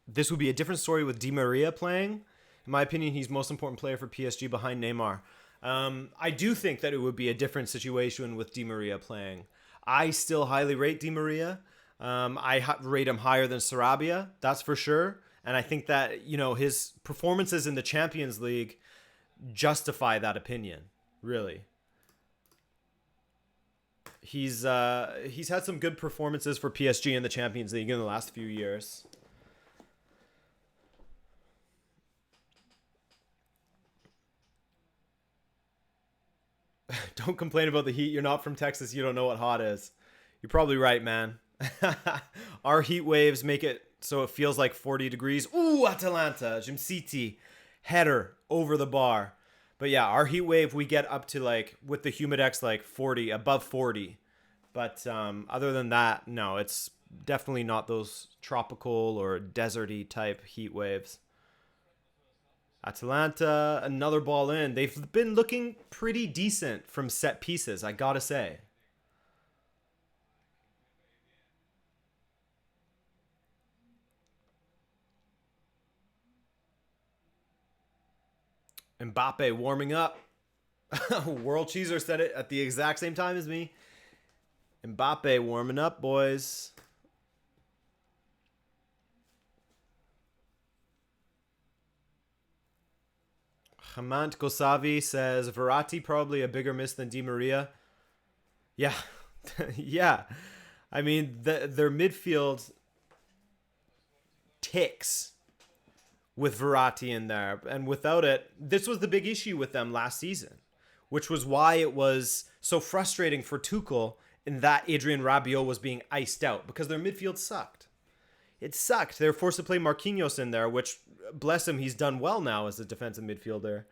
this would be a different story with Di Maria playing? In my opinion, he's the most important player for PSG behind Neymar. I do think that it would be a different situation with Di Maria playing. I still highly rate Di Maria. I rate him higher than Sarabia, that's for sure. And I think that, you know, his performances in the Champions League justify that opinion, really. He's had some good performances for PSG in the Champions League in the last few years. Don't complain about the heat. You're not from Texas. You don't know what hot is. You're probably right, man. Our heat waves make it so it feels like 40 degrees. Ooh, Atalanta. Jimciti. Header over the bar. But yeah, our heat wave, we get up to like, with the Humidex, like 40, above 40. But other than that, no, it's definitely not those tropical or deserty type heat waves. Atalanta, another ball in. They've been looking pretty decent from set pieces, I gotta say. Mbappe warming up. World Cheeser said it at the exact same time as me. Mbappe warming up, boys. Hamant Gosavi says Verratti probably a bigger miss than Di Maria. Yeah. Yeah. I mean, their midfield ticks with Verratti in there. And without it, this was the big issue with them last season, which was why it was so frustrating for Tuchel in that Adrien Rabiot was being iced out, because their midfield sucked. It sucked. They were forced to play Marquinhos in there, which, bless him, he's done well now as a defensive midfielder.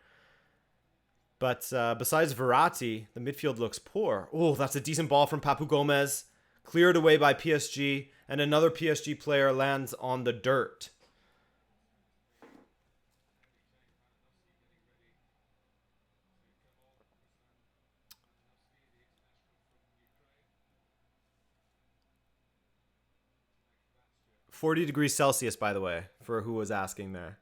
But besides Verratti, the midfield looks poor. Oh, that's a decent ball from Papu Gomez. Cleared away by PSG, and another PSG player lands on the dirt. -40 degrees Celsius, by the way, for who was asking there.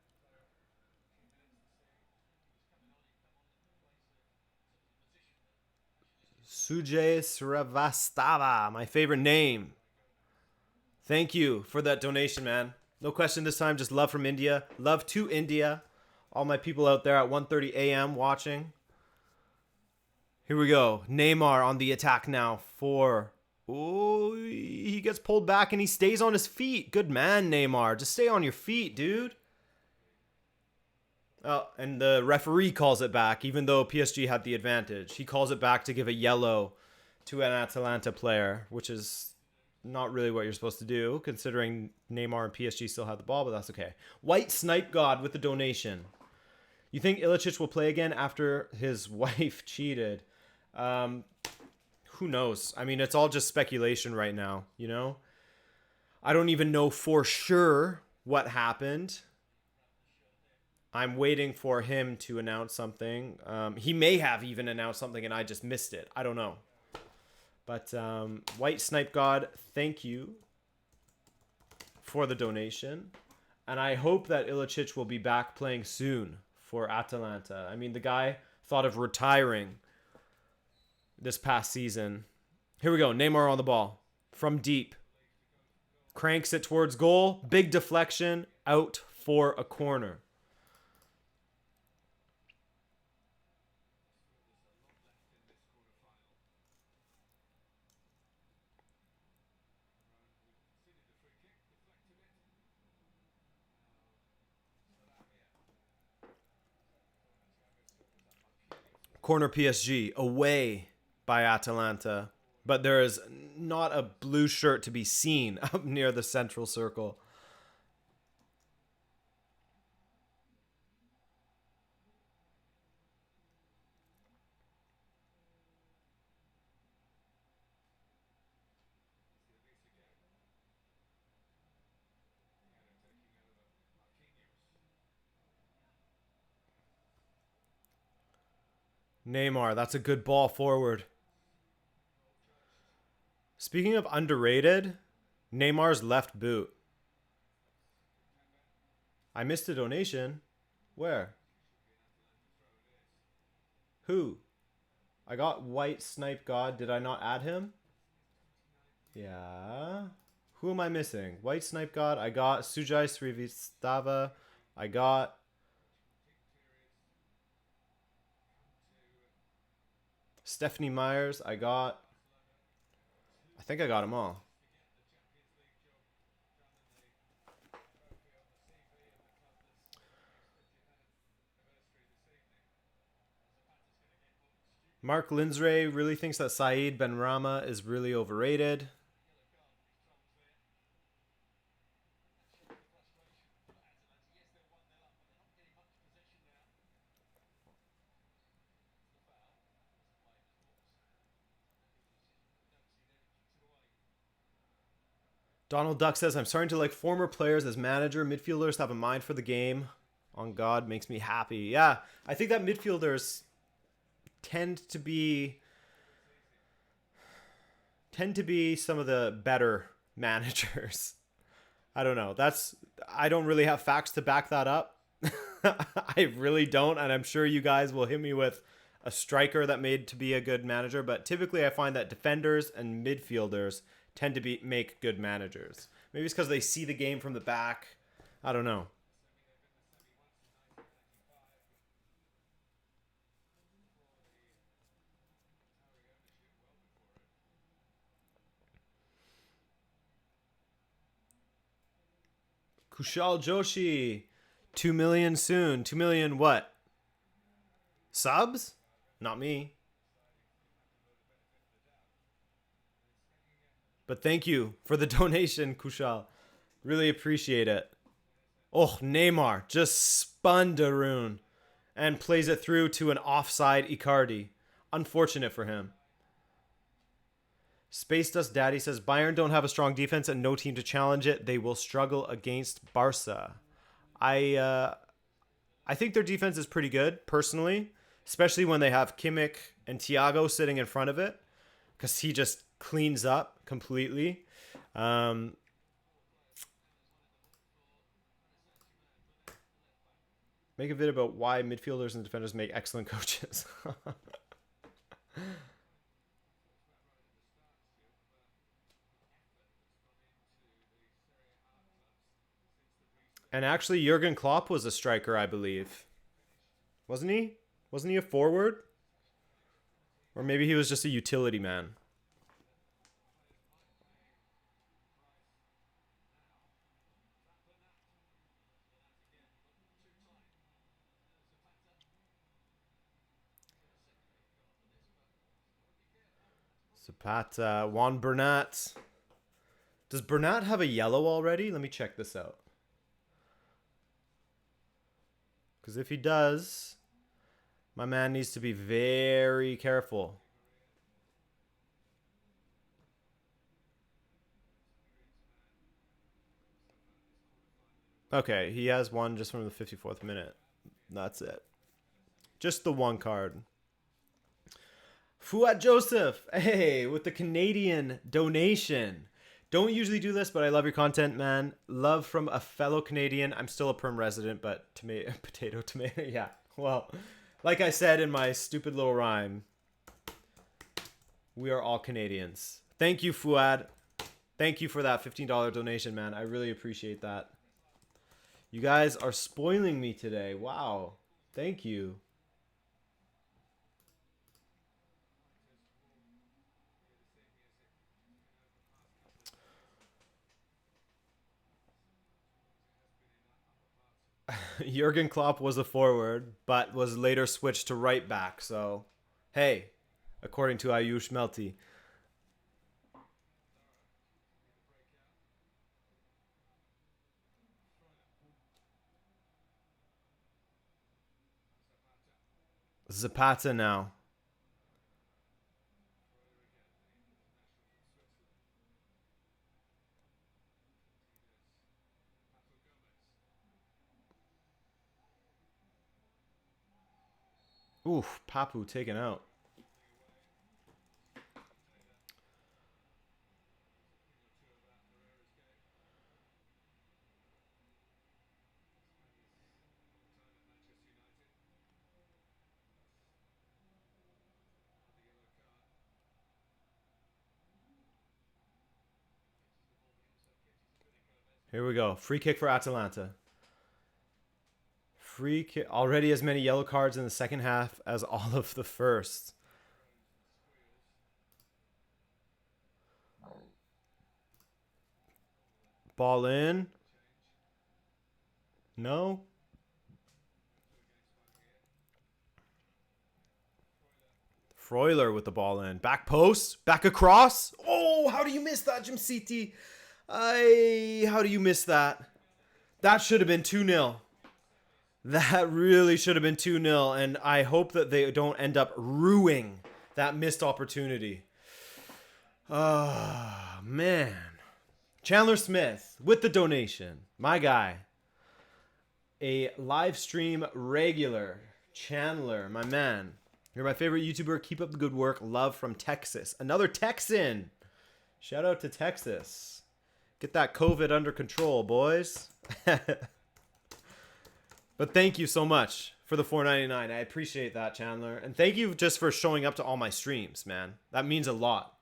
Sujay Sravastava, my favorite name. Thank you for that donation, man. No question this time, just love from India. Love to India. All my people out there at 1:30 a.m. watching. Here we go. Neymar on the attack now for... Oh, he gets pulled back and he stays on his feet. Good man, Neymar. Just stay on your feet, dude. Oh, and the referee calls it back, even though PSG had the advantage. He calls it back to give a yellow to an Atalanta player, which is not really what you're supposed to do, considering Neymar and PSG still had the ball, but that's okay. White Snipe God with the donation. You think Ilicic will play again after his wife cheated? Who knows? I mean, it's all just speculation right now, you know? I don't even know for sure what happened. I'm waiting for him to announce something. He may have even announced something and I just missed it. I don't know. But White Snipe God, thank you for the donation. And I hope that Ilicic will be back playing soon for Atalanta. I mean, the guy thought of retiring this past season. Here we go. Neymar on the ball from deep. Cranks it towards goal. Big deflection. Out for a corner. Corner PSG away by Atalanta, but there is not a blue shirt to be seen up near the central circle. Neymar, that's a good ball forward. Speaking of underrated, Neymar's left boot. I missed a donation. Where? Who? I got White Snipe God. Did I not add him? Yeah. Who am I missing? White Snipe God. I got Sujai Srivastava. I got... Stephanie Myers. I think I got them all. Mark Linsray really thinks that Saeed Benrahma is really overrated. Donald Duck says, I'm starting to like former players as manager. Midfielders have a mind for the game. On God, makes me happy. Yeah, I think that midfielders tend to be some of the better managers. I don't know. I don't really have facts to back that up. I really don't, and I'm sure you guys will hit me with a striker that made to be a good manager, but typically I find that defenders and midfielders tend to make good managers. Maybe it's because they see the game from the back. I don't know. Kushal Joshi, 2 million soon. 2 million what? Subs? Not me. But thank you for the donation, Kushal. Really appreciate it. Oh, Neymar just spun Darun and plays it through to an offside Icardi. Unfortunate for him. Space Dust Daddy says Bayern don't have a strong defense and no team to challenge it. They will struggle against Barca. I think their defense is pretty good, personally, especially when they have Kimmich and Thiago sitting in front of it, because he just cleans up completely. Make a video about why midfielders and defenders make excellent coaches. And actually, Jurgen Klopp was a striker, I believe. Wasn't he? Wasn't he a forward? Or maybe he was just a utility man. Zapata, Juan Bernat. Does Bernat have a yellow already? Let me check this out. Because if he does, my man needs to be very careful. Okay, he has one just from the 54th minute. That's it. Just the one card. Fuad Joseph, hey, with the Canadian donation. Don't usually do this, but I love your content, man. Love from a fellow Canadian. I'm still a perm resident, but potato, tomato. Yeah, well, like I said in my stupid little rhyme, we are all Canadians. Thank you, Fuad. Thank you for that $15 donation, man. I really appreciate that. You guys are spoiling me today. Wow. Thank you. Jurgen Klopp was a forward, but was later switched to right back. So, hey, according to Ayush Melty. Zapata now. Oof, Papu taken out. Here we go. Free kick for Atalanta. Free kick. Already as many yellow cards in the second half as all of the first. Ball in. No. Freuler with the ball in. Back post. Back across. Oh, how do you miss that, Jim City? How do you miss that? That should have been 2-0. That really should have been 2-0. And I hope that they don't end up ruining that missed opportunity. Oh, man. Chandler Smith with the donation. My guy. A live stream regular. Chandler, my man. You're my favorite YouTuber. Keep up the good work. Love from Texas. Another Texan. Shout out to Texas. Get that COVID under control, boys. But thank you so much for the $4.99. I appreciate that, Chandler. And thank you just for showing up to all my streams, man. That means a lot.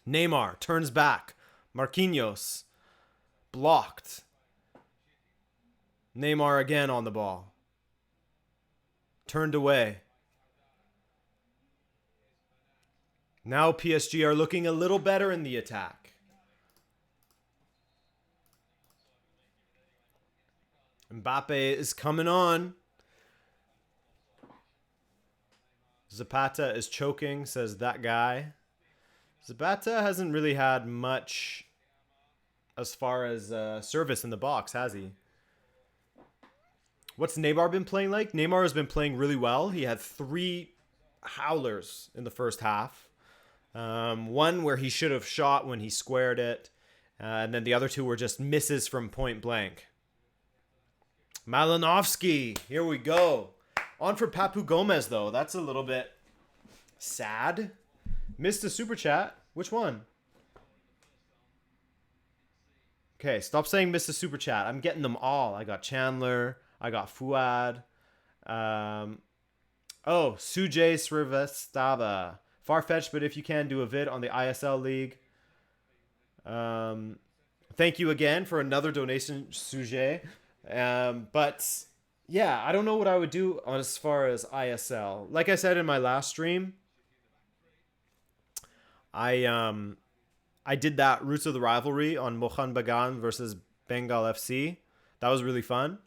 Neymar turns back. Marquinhos blocked. Neymar again on the ball. Turned away. Now PSG are looking a little better in the attack. Mbappe is coming on. Zapata is choking, says that guy. Zapata hasn't really had much as far as service in the box, has he? What's Neymar been playing like? Neymar has been playing really well. He had 3 howlers in the first half. One where he should have shot when he squared it. And then the other 2 were just misses from point blank. Malinovsky, here we go. On for Papu Gomez, though. That's a little bit sad. Missed a super chat. Which one? Okay, stop saying missed a super chat. I'm getting them all. I got Chandler. I got Fuad. Oh, Sujay Srivastava. Far-fetched, but if you can, do a vid on the ISL League. Thank you again for another donation, Sujay. But yeah, I don't know what I would do as far as ISL. Like I said in my last stream, I did that Roots of the Rivalry on Mohan Bagan versus Bengal FC. That was really fun.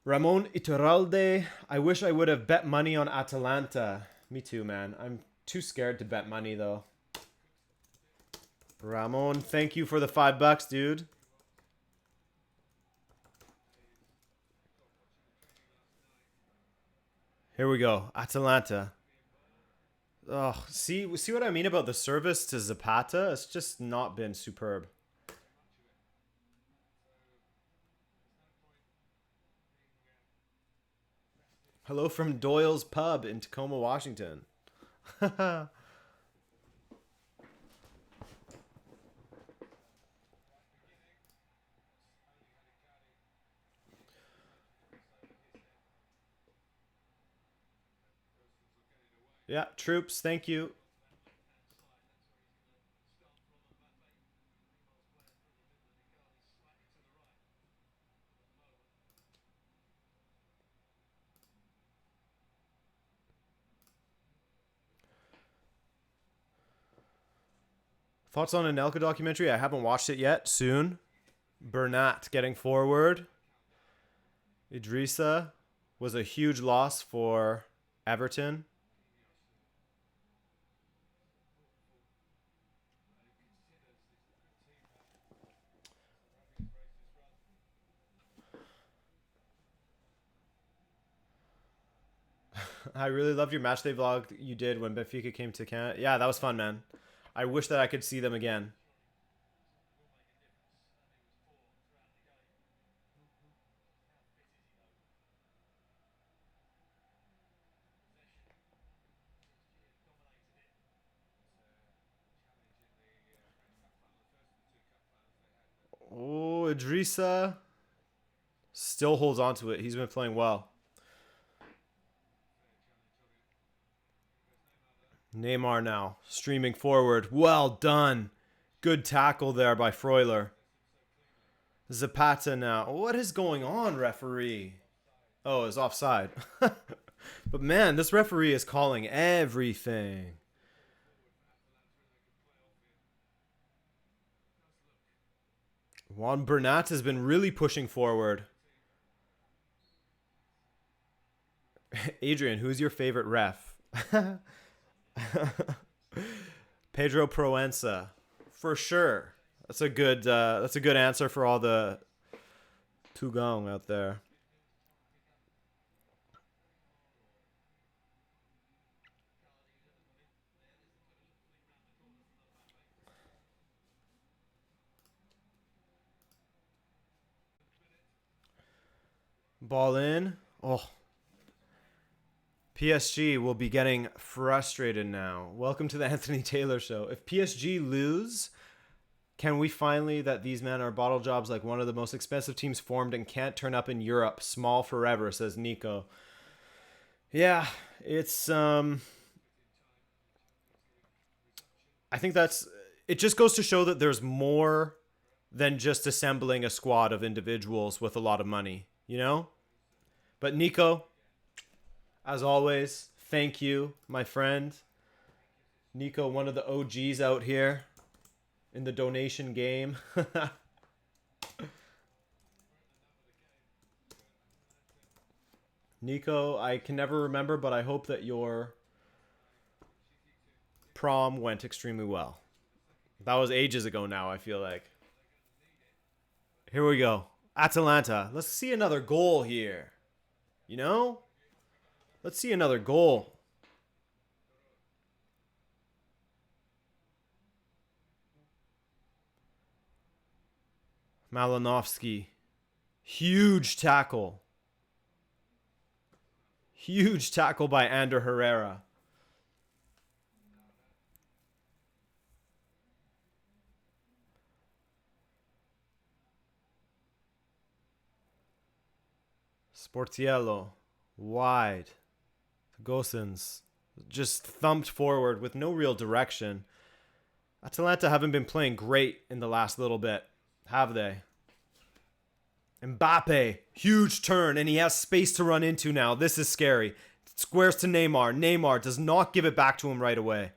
Ramon Iturralde, I wish I would have bet money on Atalanta. Me too, man. I'm too scared to bet money, though. Ramon, thank you for the $5, dude. Here we go. Atalanta. Oh, see what I mean about the service to Zapata? It's just not been superb. Hello from Doyle's Pub in Tacoma, Washington. Yeah, troops, thank you. Thoughts on an Anelka documentary? I haven't watched it yet. Soon. Bernat getting forward. Idrissa was a huge loss for Everton. I really loved your matchday vlog you did when Benfica came to Canada. Yeah, that was fun, man. I wish that I could see them again. Oh, Idrissa still holds on to it. He's been playing well. Neymar now streaming forward. Well done. Good tackle there by Freuler. Zapata now. What is going on, referee? Oh, it's offside. But man, this referee is calling everything. Juan Bernat has been really pushing forward. Adrian, who's your favorite ref? Pedro Proenza, for sure. That's a good answer for all the Tugong out there. Ball in. Oh. PSG will be getting frustrated now. Welcome to the Anthony Taylor Show. If PSG lose, Can we finally that these men are bottle jobs like one of the most expensive teams formed and can't turn up in Europe? Small forever, says Nico. Yeah, it's I think that's it just goes to show that there's more than just assembling a squad of individuals with a lot of money, you know? But Nico, as always, thank you, my friend. Nico, one of the OGs out here in the donation game. Nico, I can never remember, but I hope that your prom went extremely well. That was ages ago now, I feel like. Here we go. Atalanta. Let's see another goal here. You know? Let's see another goal. Malinovsky. Huge tackle. Huge tackle by Ander Herrera. Sportiello. Wide. Gosens. Just thumped forward with no real direction. Atalanta haven't been playing great in the last little bit, have they? Mbappe, huge turn, and he has space to run into now. This is scary. Squares to Neymar. Neymar does not give it back to him right away.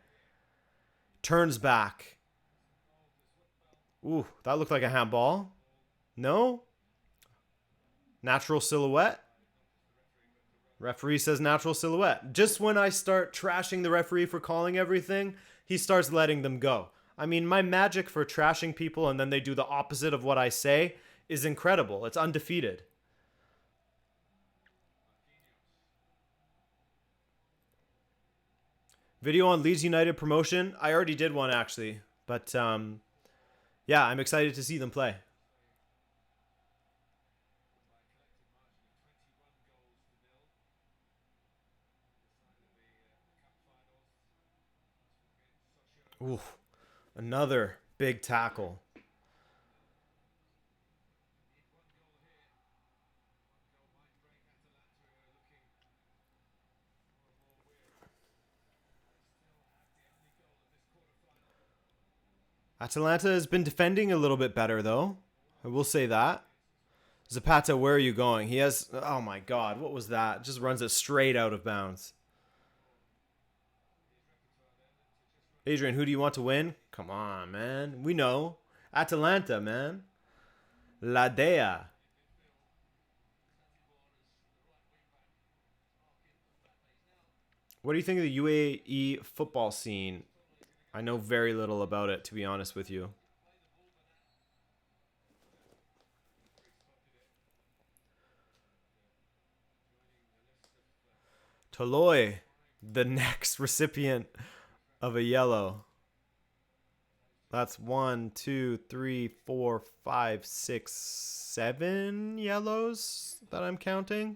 Turns back. Ooh, that looked like a handball. No? Natural silhouette? Referee says natural silhouette. Just when I start trashing the referee for calling everything, he starts letting them go. I mean, my magic for trashing people and then they do the opposite of what I say is incredible. It's undefeated. Video on Leeds United promotion. I already did one actually. But yeah, I'm excited to see them play. Ooh, another big tackle. Atalanta has been defending a little bit better, though. I will say that. Zapata, where are you going? He has... Oh, my God. What was that? Just runs it straight out of bounds. Adrian, who do you want to win? Come on, man. We know. Atalanta, man. La Dea. What do you think of the UAE football scene? I know very little about it, to be honest with you. Toloi, the next recipient of a yellow. That's 1, 2, 3, 4, 5, 6, 7 yellows that I'm counting.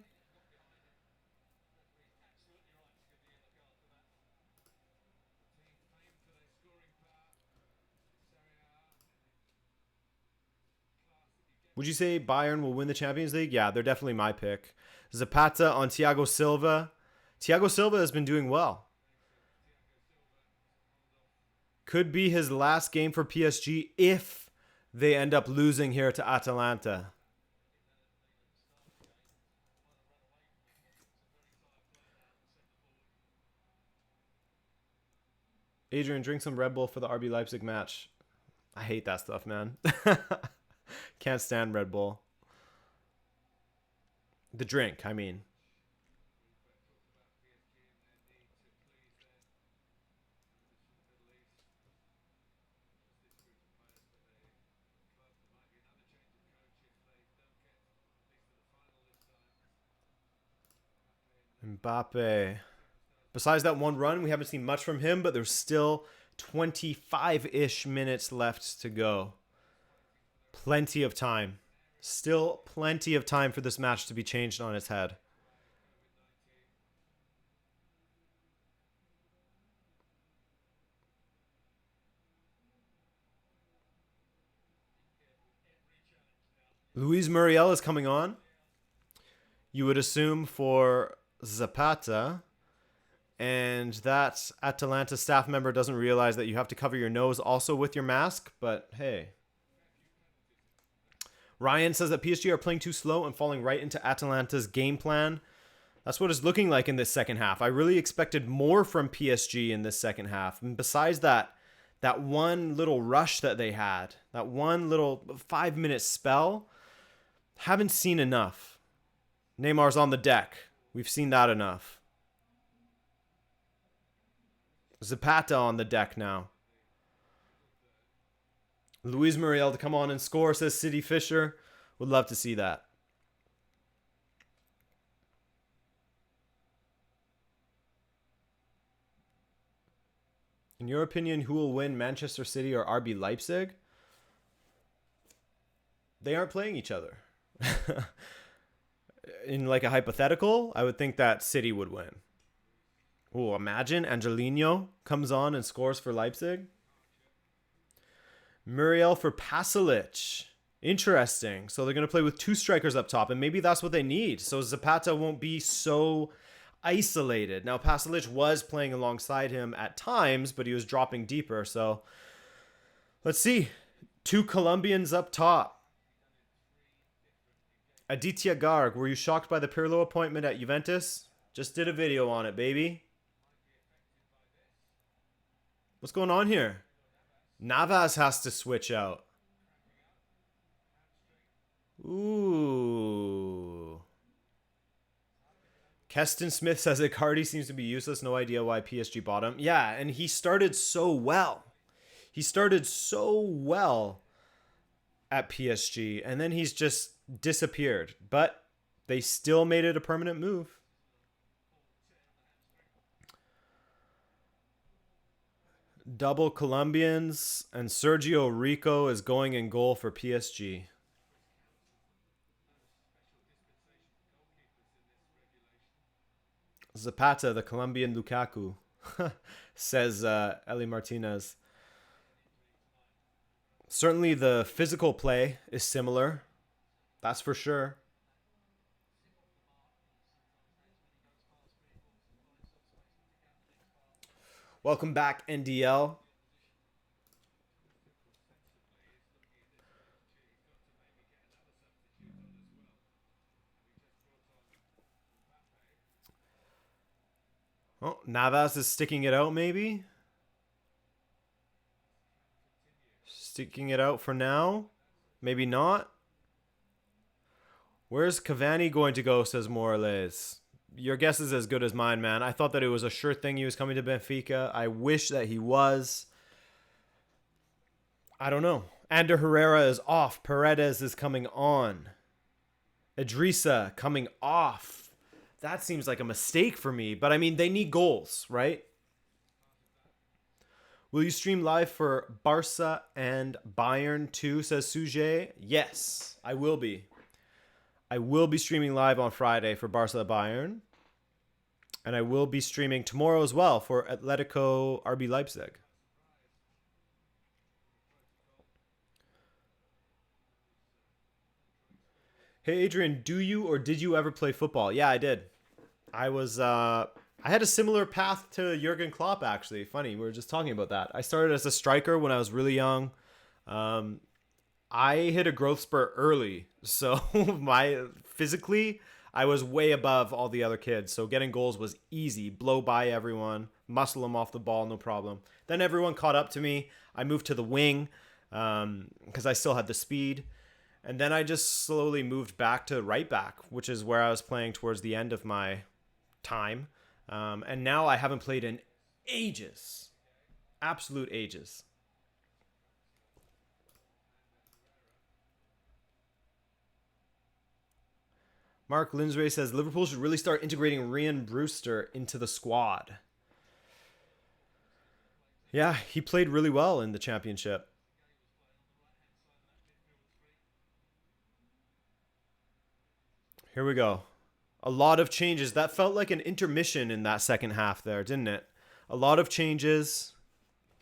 Would you say Bayern will win the Champions League? Yeah, they're definitely my pick. Zapata on Thiago Silva. Thiago Silva has been doing well. Could be his last game for PSG if they end up losing here to Atalanta. Adrian, drink some Red Bull for the RB Leipzig match. I hate that stuff, man. Can't stand Red Bull. The drink, I mean. Mbappe. Besides that one run, we haven't seen much from him, but there's still 25-ish minutes left to go. Plenty of time. Still plenty of time for this match to be changed on its head. Luis Muriel is coming on. You would assume for Zapata. And that Atalanta staff member doesn't realize that you have to cover your nose also with your mask. But hey. Ryan says that PSG are playing too slow and falling right into Atalanta's game plan. That's what it's looking like in this second half. I really expected more from PSG in this second half. And besides that one little rush that they had, that one little 5-minute spell, haven't seen enough. Neymar's on the deck. We've seen that enough. Zapata on the deck now. Luis Muriel to come on and score, says City Fisher. Would love to see that. In your opinion, who will win, Manchester City or RB Leipzig? They aren't playing each other. In like a hypothetical, I would think that City would win. Oh, imagine Angelino comes on and scores for Leipzig. Muriel for Pasalic. Interesting. So they're going to play with 2 strikers up top, and maybe that's what they need. So Zapata won't be so isolated. Now, Pasalic was playing alongside him at times, but he was dropping deeper. So let's see. 2 Colombians up top. Aditya Garg, were you shocked by the Pirlo appointment at Juventus? Just did a video on it, baby. What's going on here? Navas has to switch out. Ooh. Keston Smith says Icardi seems to be useless. No idea why PSG bought him. Yeah, and he started so well. He started so well at PSG, and then he's just disappeared. But they still made it a permanent move. Double Colombians, and Sergio Rico is going in goal for PSG. Zapata, the Colombian Lukaku, says Eli Martinez. Certainly the physical play is similar. That's for sure. Welcome back, NDL. Oh, Navas is sticking it out, maybe? Sticking it out for now? Maybe not? Where's Cavani going to go, says Morales. Your guess is as good as mine, man. I thought that it was a sure thing he was coming to Benfica. I wish that he was. I don't know. Ander Herrera is off. Paredes is coming on. Idrissa coming off. That seems like a mistake for me. But, I mean, they need goals, right? Will you stream live for Barca and Bayern too, says Suje? Yes, I will be. I will be streaming live on Friday for Barca Bayern. And I will be streaming tomorrow as well for Atletico RB Leipzig. Hey, Adrian, do you or did you ever play football? Yeah, I did. I had a similar path to Jurgen Klopp, actually. Funny, we were just talking about that. I started as a striker when I was really young. I hit a growth spurt early, so physically, I was way above all the other kids. So getting goals was easy. Blow by everyone, muscle them off the ball, no problem. Then everyone caught up to me. I moved to the wing because I still had the speed. And then I just slowly moved back to right back, which is where I was playing towards the end of my time. And now I haven't played in ages. Absolute ages. Mark Linsray says Liverpool should really start integrating Ryan Brewster into the squad. Yeah, he played really well in the championship. Here we go. A lot of changes. That felt like an intermission in that second half there, didn't it? A lot of changes.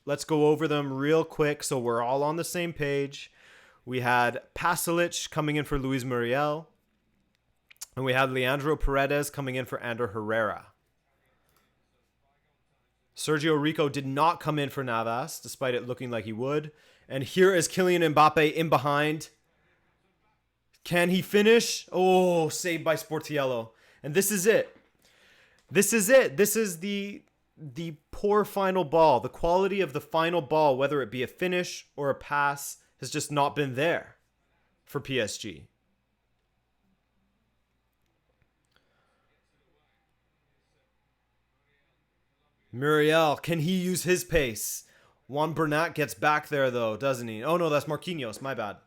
Let's go over them real quick so we're all on the same page. We had Pasalic coming in for Luis Muriel. And we had Leandro Paredes coming in for Ander Herrera. Sergio Rico did not come in for Navas, despite it looking like he would. And here is Kylian Mbappe in behind. Can he finish? Oh, saved by Sportiello. And this is it. This is it. This is the poor final ball. The quality of the final ball, whether it be a finish or a pass, has just not been there for PSG. Muriel, can he use his pace? Juan Bernat gets back there, though, doesn't he? Oh, no, that's Marquinhos. My bad.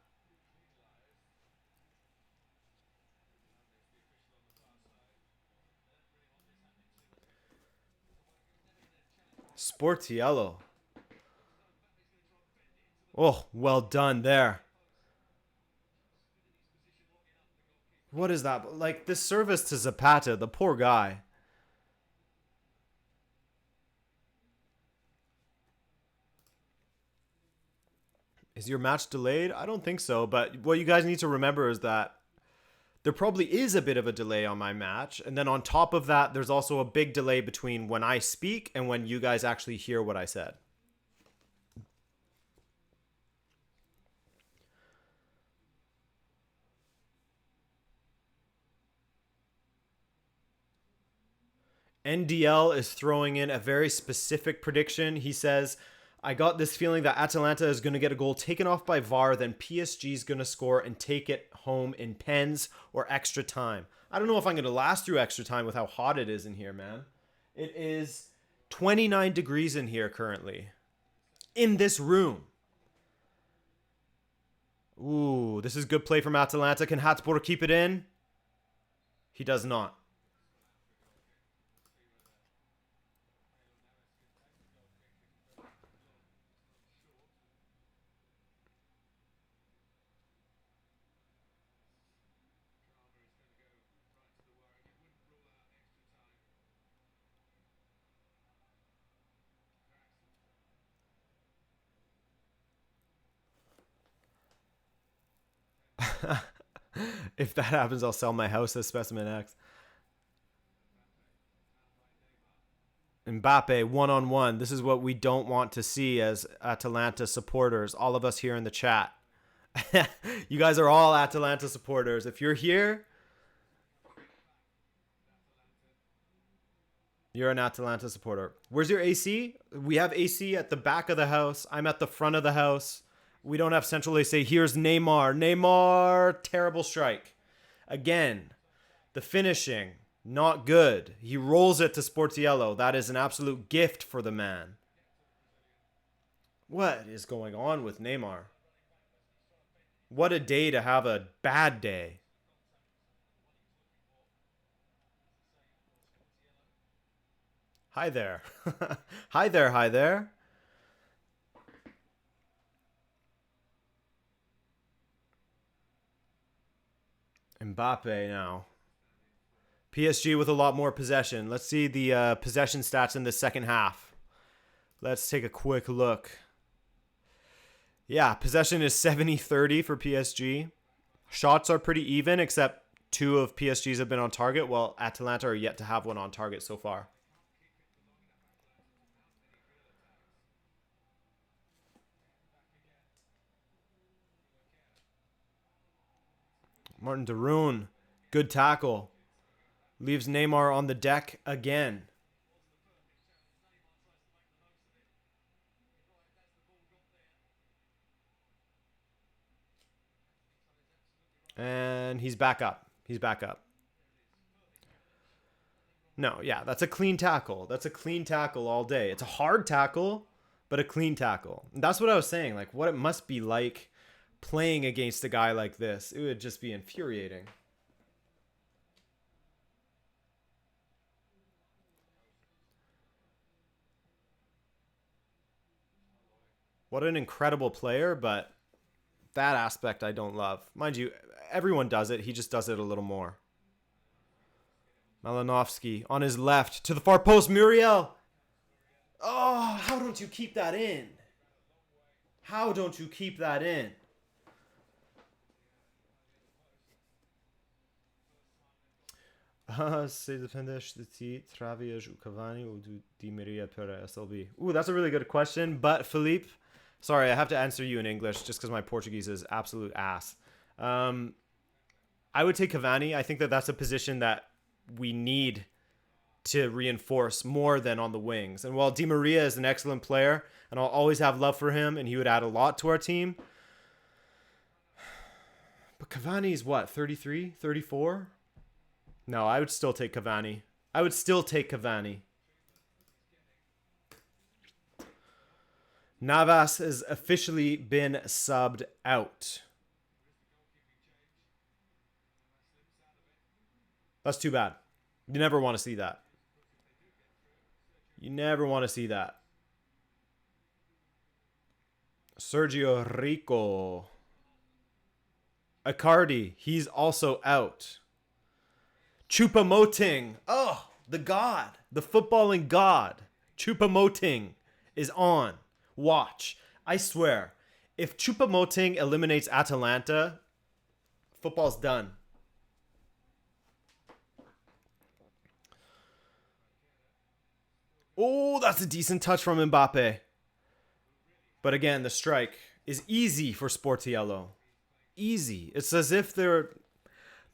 Sportiello. Oh, well done there. What is that? Like, this service to Zapata, the poor guy. Is your match delayed? I don't think so, but what you guys need to remember is that there probably is a bit of a delay on my match. And then on top of that, there's also a big delay between when I speak and when you guys actually hear what I said. NDL is throwing in a very specific prediction. He says, I got this feeling that Atalanta is going to get a goal taken off by VAR, then PSG is going to score and take it home in pens or extra time. I don't know if I'm going to last through extra time with how hot it is in here, man. It is 29 degrees in here currently. In this room. Ooh, this is good play from Atalanta. Can Hotspur keep it in? He does not. If that happens, I'll sell my house as Specimen X. Mbappe, one-on-one. This is what we don't want to see as Atalanta supporters. All of us here in the chat. You guys are all Atalanta supporters. If you're here, you're an Atalanta supporter. Where's your AC? We have AC at the back of the house. I'm at the front of the house. We don't have central AC. Here's Neymar. Neymar, terrible strike. Again, the finishing, not good. He rolls it to Sportiello. That is an absolute gift for the man. What is going on with Neymar? What a day to have a bad day. Hi there. Hi there, hi there. Mbappe now. PSG with a lot more possession. Let's see the possession stats in the second half. Let's take a quick look. Yeah, possession is 70-30 for PSG. Shots are pretty even, except 2 of PSG's have been on target, while Atalanta are yet to have one on target so far. Martin Darun, good tackle. Leaves Neymar on the deck again. And he's back up. He's back up. No, yeah, that's a clean tackle. That's a clean tackle all day. It's a hard tackle, but a clean tackle. And that's what I was saying. Like, what it must be like playing against a guy like this. It would just be infuriating. What an incredible player, but that aspect I don't love. Mind you, everyone does it. He just does it a little more. Malinovsky on his left to the far post. Muriel. Oh, how don't you keep that in? How don't you keep that in? Se dependeš de ti, travias o Cavani ou do Di Maria para SLB? Ooh, that's a really good question. But Philippe, sorry, I have to answer you in English just because my Portuguese is absolute ass. I would take Cavani. I think that that's a position that we need to reinforce more than on the wings. And while Di Maria is an excellent player, and I'll always have love for him, and he would add a lot to our team, but Cavani's what, 33, 34? No, I would still take Cavani. I would still take Cavani. Navas has officially been subbed out. That's too bad. You never want to see that. You never want to see that. Sergio Rico. Icardi, he's also out. Choupo-Moting. Oh, the god. The footballing god. Choupo-Moting is on. Watch. I swear. If Choupo-Moting eliminates Atalanta, football's done. Oh, that's a decent touch from Mbappe. But again, the strike is easy for Sportiello. Easy. It's as if they're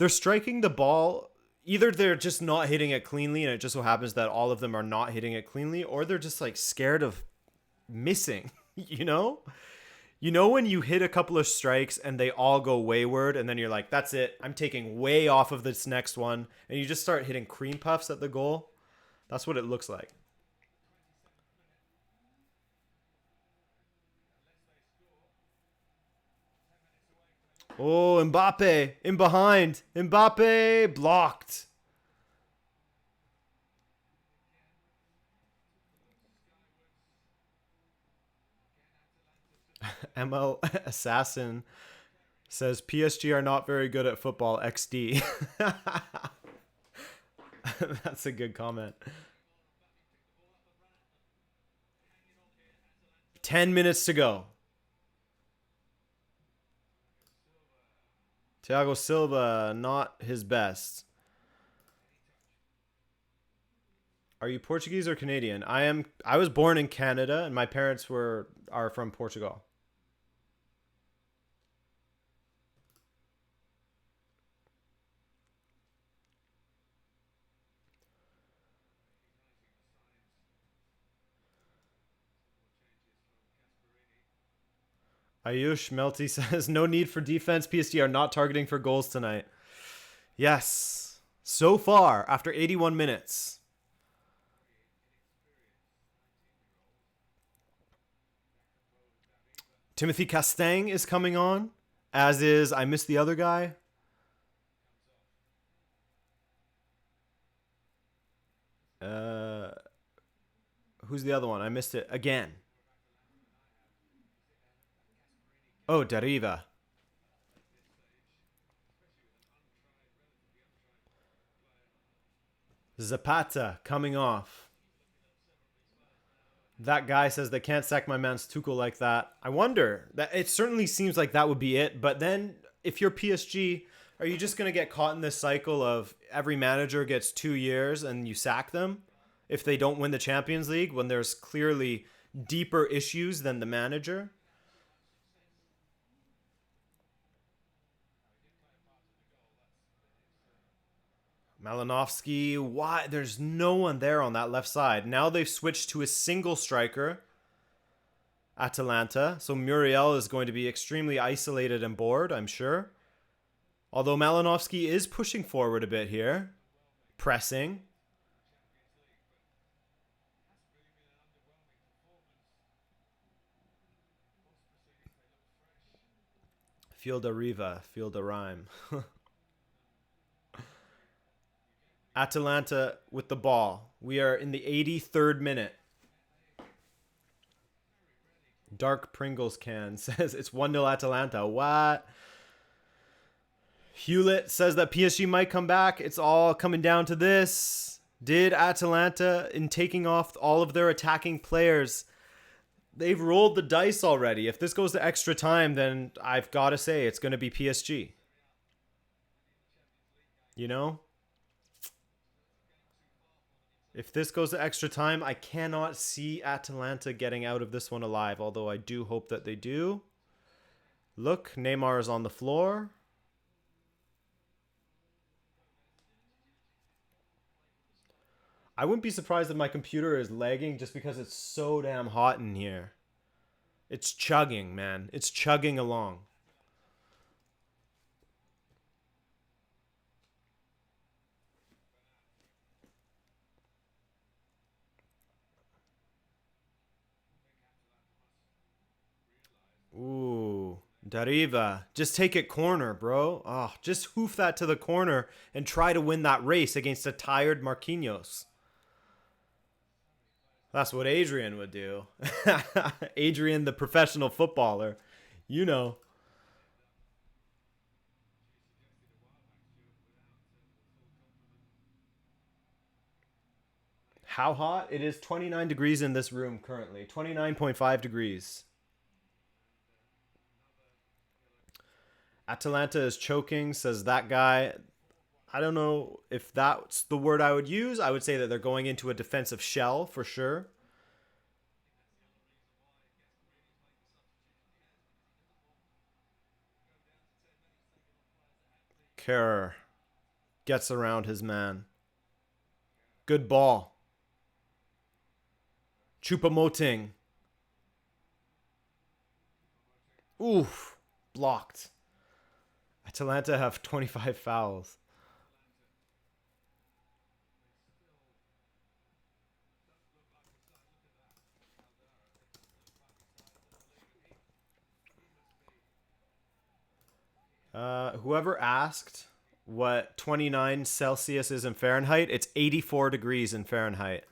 striking the ball. Either they're just not hitting it cleanly, and it just so happens that all of them are not hitting it cleanly, or they're just like scared of missing, you know? You know when you hit a couple of strikes and they all go wayward, and then you're like, that's it. I'm taking way off of this next one. And you just start hitting cream puffs at the goal. That's what it looks like. Oh, Mbappe in behind. Mbappe blocked. ML Assassin says PSG are not very good at football XD. That's a good comment. 10 minutes to go. Thiago Silva, not his best. Are you Portuguese or Canadian? I was born in Canada and my parents are from Portugal. Ayush Melty says, no need for defense. PSG are not targeting for goals tonight. Yes. So far, after 81 minutes. Timothy Castang is coming on, as is, I missed the other guy. Who's the other one? I missed it again. Oh, Deriva. Zapata coming off. That guy says they can't sack my man Tuchel like that. I wonder. That it certainly seems like that would be it. But then, if you're PSG, are you just going to get caught in this cycle of every manager gets 2 years and you sack them if they don't win the Champions League when there's clearly deeper issues than the manager? Malinovsky, why? There's no one there on that left side. Now they've switched to a single striker, Atalanta. So Muriel is going to be extremely isolated and bored, I'm sure. Although Malinovsky is pushing forward a bit here. Pressing. Field a Riva, field a rhyme. Atalanta with the ball. We are in the 83rd minute. Dark Pringles can says it's 1-0 Atalanta. What? Hewlett says that PSG might come back. It's all coming down to this. Did Atalanta, in taking off all of their attacking players, they've rolled the dice already. If this goes to extra time, then I've got to say it's going to be PSG. You know? If this goes to extra time, I cannot see Atalanta getting out of this one alive, although I do hope that they do. Look, Neymar is on the floor. I wouldn't be surprised if my computer is lagging just because it's so damn hot in here. It's chugging, man. It's chugging along. Ooh, Dariva. Just take it corner, bro. Oh, just hoof that to the corner and try to win that race against a tired Marquinhos. That's what Adrian would do. Adrian, the professional footballer. You know. How hot? It is 29 degrees in this room currently. 29.5 degrees. Atalanta is choking, says that guy. I don't know if that's the word I would use. I would say that they're going into a defensive shell for sure. Kerr gets around his man. Good ball. Chupamoting. Oof. Blocked. Atalanta have 25 fouls. Whoever asked what 29 Celsius is in Fahrenheit, it's 84 degrees in Fahrenheit.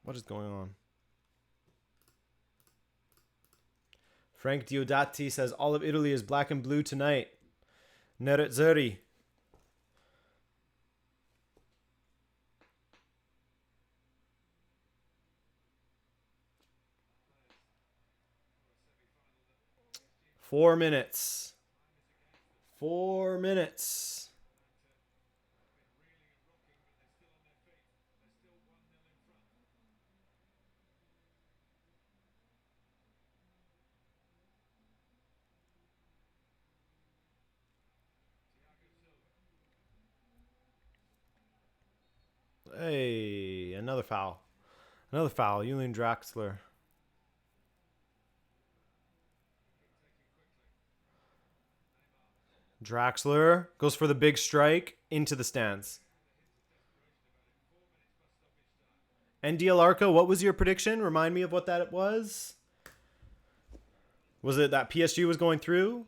What is going on? Frank Diodati says all of Italy is black and blue tonight. Nerazzurri. Four minutes. 4 minutes. Hey, another foul. Another foul. Julian Draxler. Draxler goes for the big strike into the stands. And Arca, what was your prediction? Remind me of what that was. Was it that PSG was going through?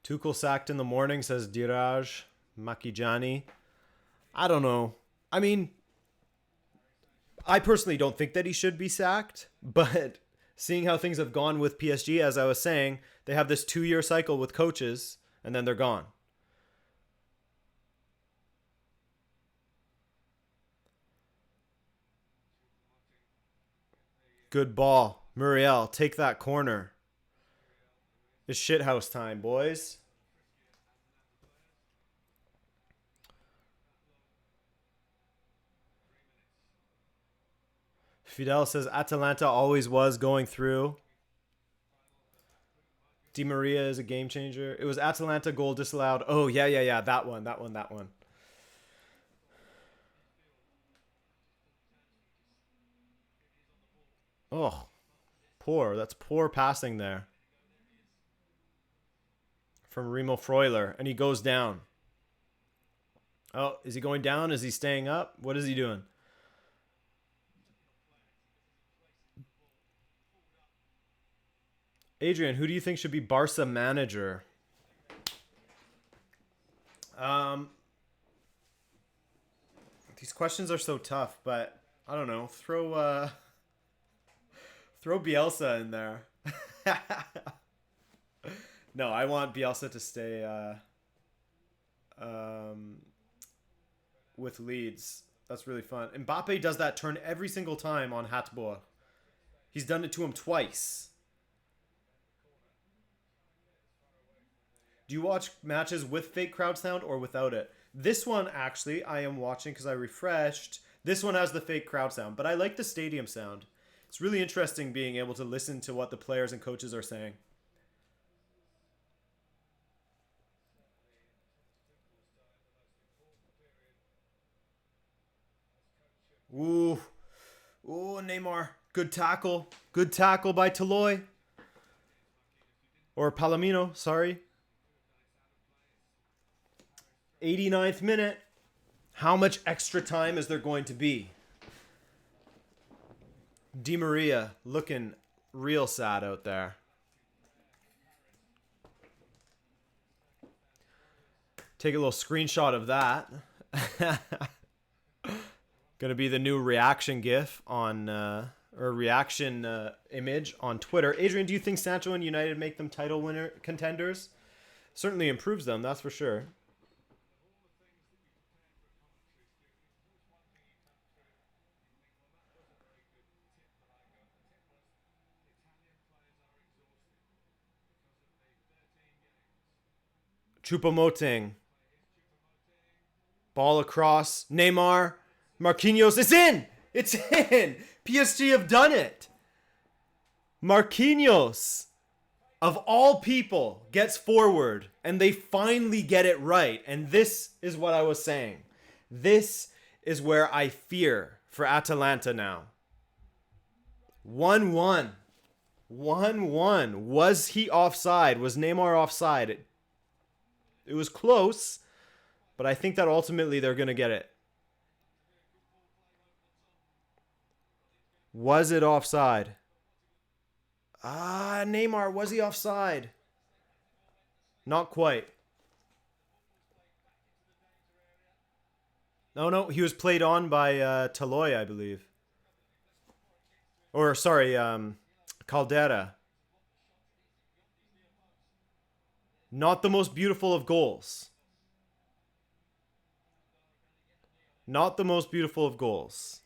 Tuchel sacked in the morning, says Diraj Makijani. I don't know. I mean, I personally don't think that he should be sacked, but seeing how things have gone with PSG, as I was saying, they have this 2-year cycle with coaches, and then they're gone. Good ball. Muriel, take that corner. It's shithouse time, boys. Fidel says Atalanta always was going through. Di Maria is a game changer. It was Atalanta goal disallowed. Oh, yeah. That one. Oh, poor. That's poor passing there from Remo Freuler. And he goes down. Oh, is he going down? Is he staying up? What is he doing? Adrian, who do you think should be Barca manager? Um, these questions are so tough, but I don't know. Throw Bielsa in there. No, I want Bielsa to stay. um, with Leeds. That's really fun. Mbappe does that turn every single time on Hatboer. He's done it to him twice. Do you watch matches with fake crowd sound or without it? This one, actually, I am watching because I refreshed. This one has the fake crowd sound, but I like the stadium sound. It's really interesting being able to listen to what the players and coaches are saying. Ooh. Ooh, Neymar. Good tackle. Good tackle by Toloy. Or Palomino, sorry. 89th minute. How much extra time is there going to be? Di Maria looking real sad out there. Take a little screenshot of that. Gonna be the new reaction gif on or reaction image on Twitter. Adrian, do you think Sancho and United make them title winner contenders? Certainly improves them, that's for sure. Choupo-Moting. Ball across. Neymar. Marquinhos. It's in! It's in! PSG have done it! Marquinhos, of all people, gets forward, and they finally get it right. And this is what I was saying. This is where I fear for Atalanta now. 1-1. 1-1. Was he offside? Was Neymar offside? It was close, but I think that ultimately they're going to get it. Was it offside? Neymar, was he offside? Not quite. No, he was played on by Toloy, I believe. Or, sorry, Caldera. Not the most beautiful of goals. Not the most beautiful of goals.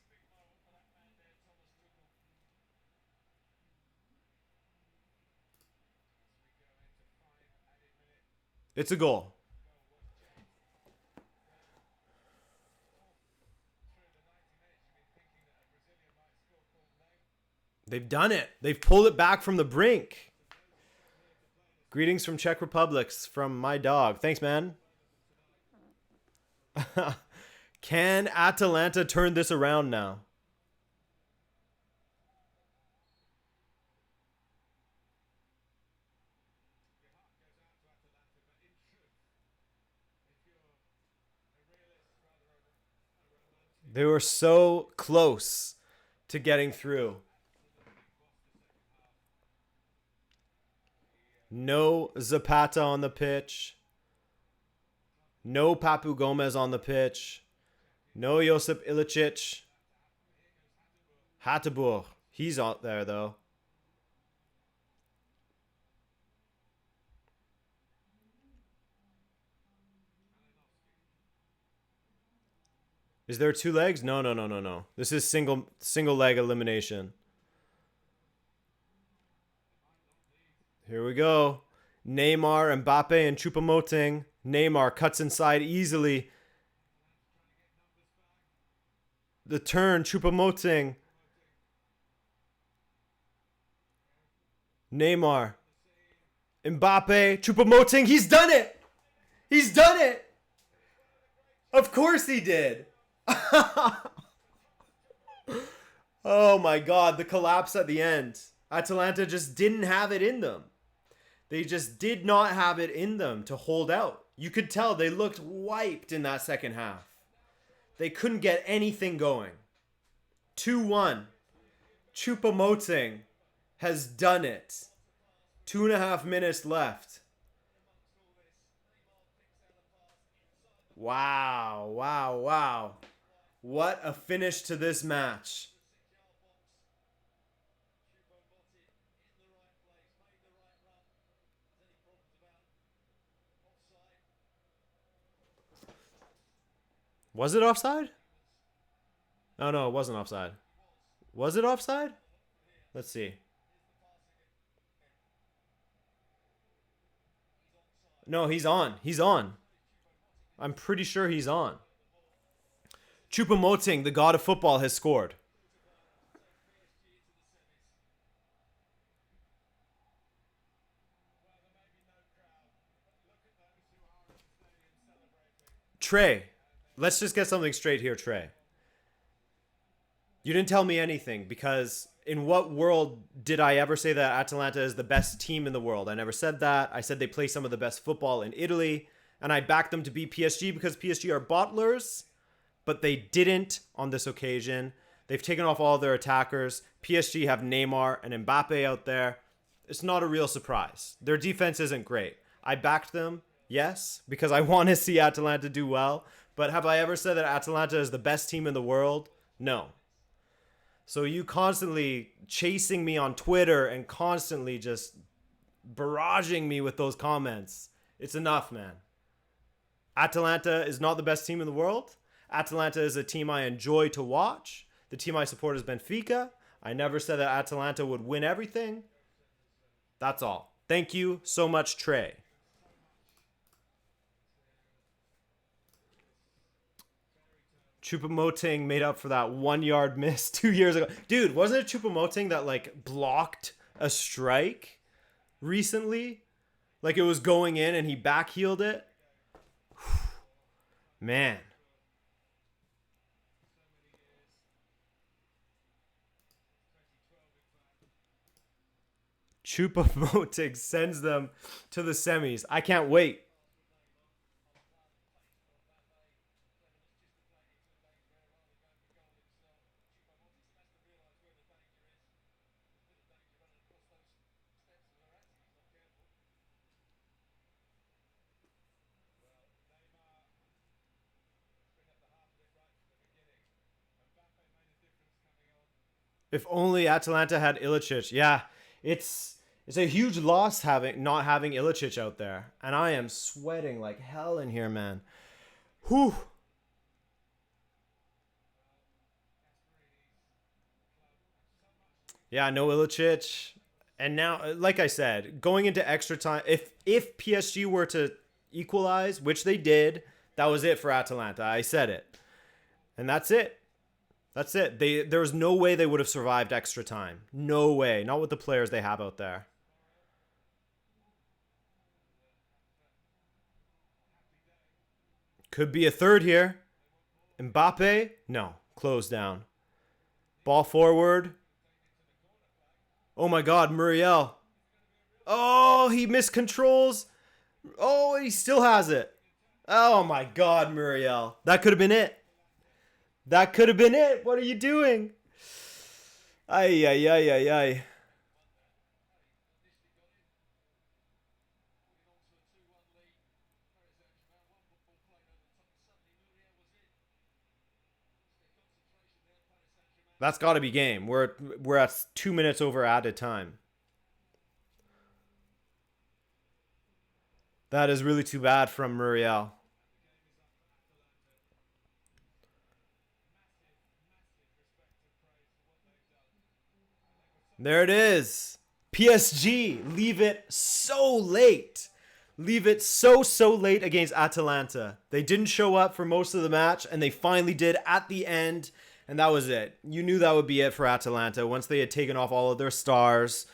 It's a goal. They've done it. They've pulled it back from the brink. Greetings from Czech Republics from my dog. Thanks, man. Can Atalanta turn this around now? They were so close to getting through. No Zapata on the pitch. No Papu Gomez on the pitch. No Josip Ilicic. Hateboer. He's out there, though. Is there two legs? No. This is single leg elimination. Here we go. Neymar, Mbappe, and Choupo-Moting. Neymar cuts inside easily. The turn, Choupo-Moting. Neymar. Mbappe, Choupo-Moting. He's done it! He's done it! Of course he did! Oh my god, the collapse at the end. Atalanta just didn't have it in them. They just did not have it in them to hold out. You could tell they looked wiped in that second half. They couldn't get anything going. 2-1. Choupo-Moting has done it. 2.5 minutes left. Wow. What a finish to this match. Was it offside? Oh, no, it wasn't offside. Was it offside? Let's see. No, he's on. He's on. I'm pretty sure he's on. Choupo-Moting, the god of football, has scored. Trey, let's just get something straight here, Trey. You didn't tell me anything because in what world did I ever say that Atalanta is the best team in the world? I never said that. I said they play some of the best football in Italy, and I backed them to beat PSG because PSG are bottlers, but they didn't on this occasion. They've taken off all their attackers. PSG have Neymar and Mbappe out there. It's not a real surprise. Their defense isn't great. I backed them, yes, because I want to see Atalanta do well, but have I ever said that Atalanta is the best team in the world? No. So you constantly chasing me on Twitter and constantly just barraging me with those comments. It's enough, man. Atalanta is not the best team in the world. Atalanta is a team I enjoy to watch. The team I support is Benfica. I never said that Atalanta would win everything. That's all. Thank you so much, Trey. Choupo-Moting made up for that 1 yard miss 2 years ago. Dude, wasn't it Choupo-Moting that like blocked a strike recently? Like it was going in and he backheeled it? Man. Choupo-Moting sends them to the semis. I can't wait. If only Atalanta had Ilicic. Yeah, it's a huge loss not having Ilicic out there. And I am sweating like hell in here, man. Whew. Yeah, no Ilicic. And now, like I said, going into extra time, if PSG were to equalize, which they did, that was it for Atalanta. I said it. And that's it. That's it. There was no way they would have survived extra time. No way. Not with the players they have out there. Could be a third here. Mbappe? No. Close down. Ball forward. Oh my god, Muriel. Oh, he miscontrols. Oh, he still has it. Oh my god, Muriel. That could have been it. That could have been it. What are you doing? Ay, ay, ay, ay, ay. That's got to be game. We're at 2 minutes over added time. That is really too bad from Muriel. There it is. PSG leave it so late. Leave it so late against Atalanta. They didn't show up for most of the match, and they finally did at the end, and that was it. You knew that would be it for Atalanta once they had taken off all of their stars.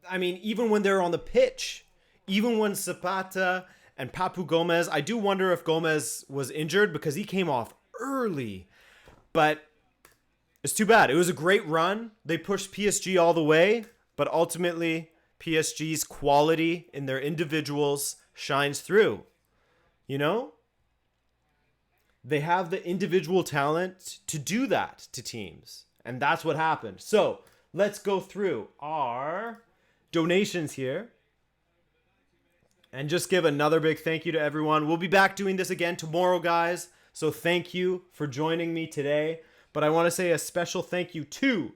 I mean, even when they were on the pitch, even when Zapata and Papu Gomez, I do wonder if Gomez was injured because he came off early. But it's too bad. It was a great run. They pushed PSG all the way, but ultimately PSG's quality in their individuals shines through. You know? They have the individual talent to do that to teams. And that's what happened. So let's go through our donations here and just give another big thank you to everyone. We'll be back doing this again tomorrow, guys. So thank you for joining me today. But I want to say a special thank you to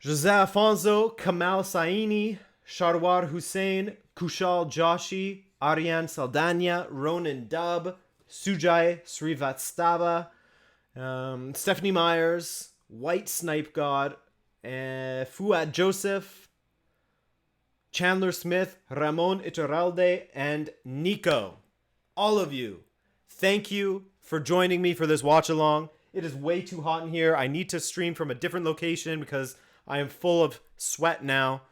Jose Afonso, Kamal Saini, Sharwar Hussein, Kushal Joshi, Ariane Saldana, Ronan Dub, Sujai Srivatstava, Stephanie Myers, White Snipe God, Fuad Joseph, Chandler Smith, Ramon Iturralde, and Nico. All of you, thank you for joining me for this watch along. It is way too hot in here. I need to stream from a different location because I am full of sweat now.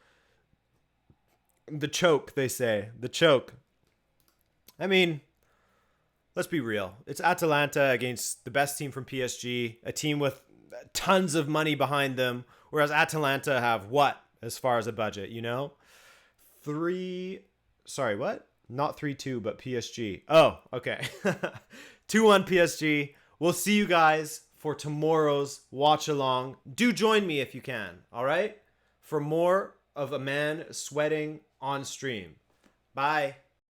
The choke, they say. The choke. I mean, let's be real. It's Atalanta against the best team from PSG, a team with tons of money behind them, whereas Atalanta have what as far as a budget, you know? Not 3-2, but PSG. Oh, okay. 2-1 PSG. We'll see you guys for tomorrow's watch along. Do join me if you can, all right? For more of a man sweating on stream. Bye.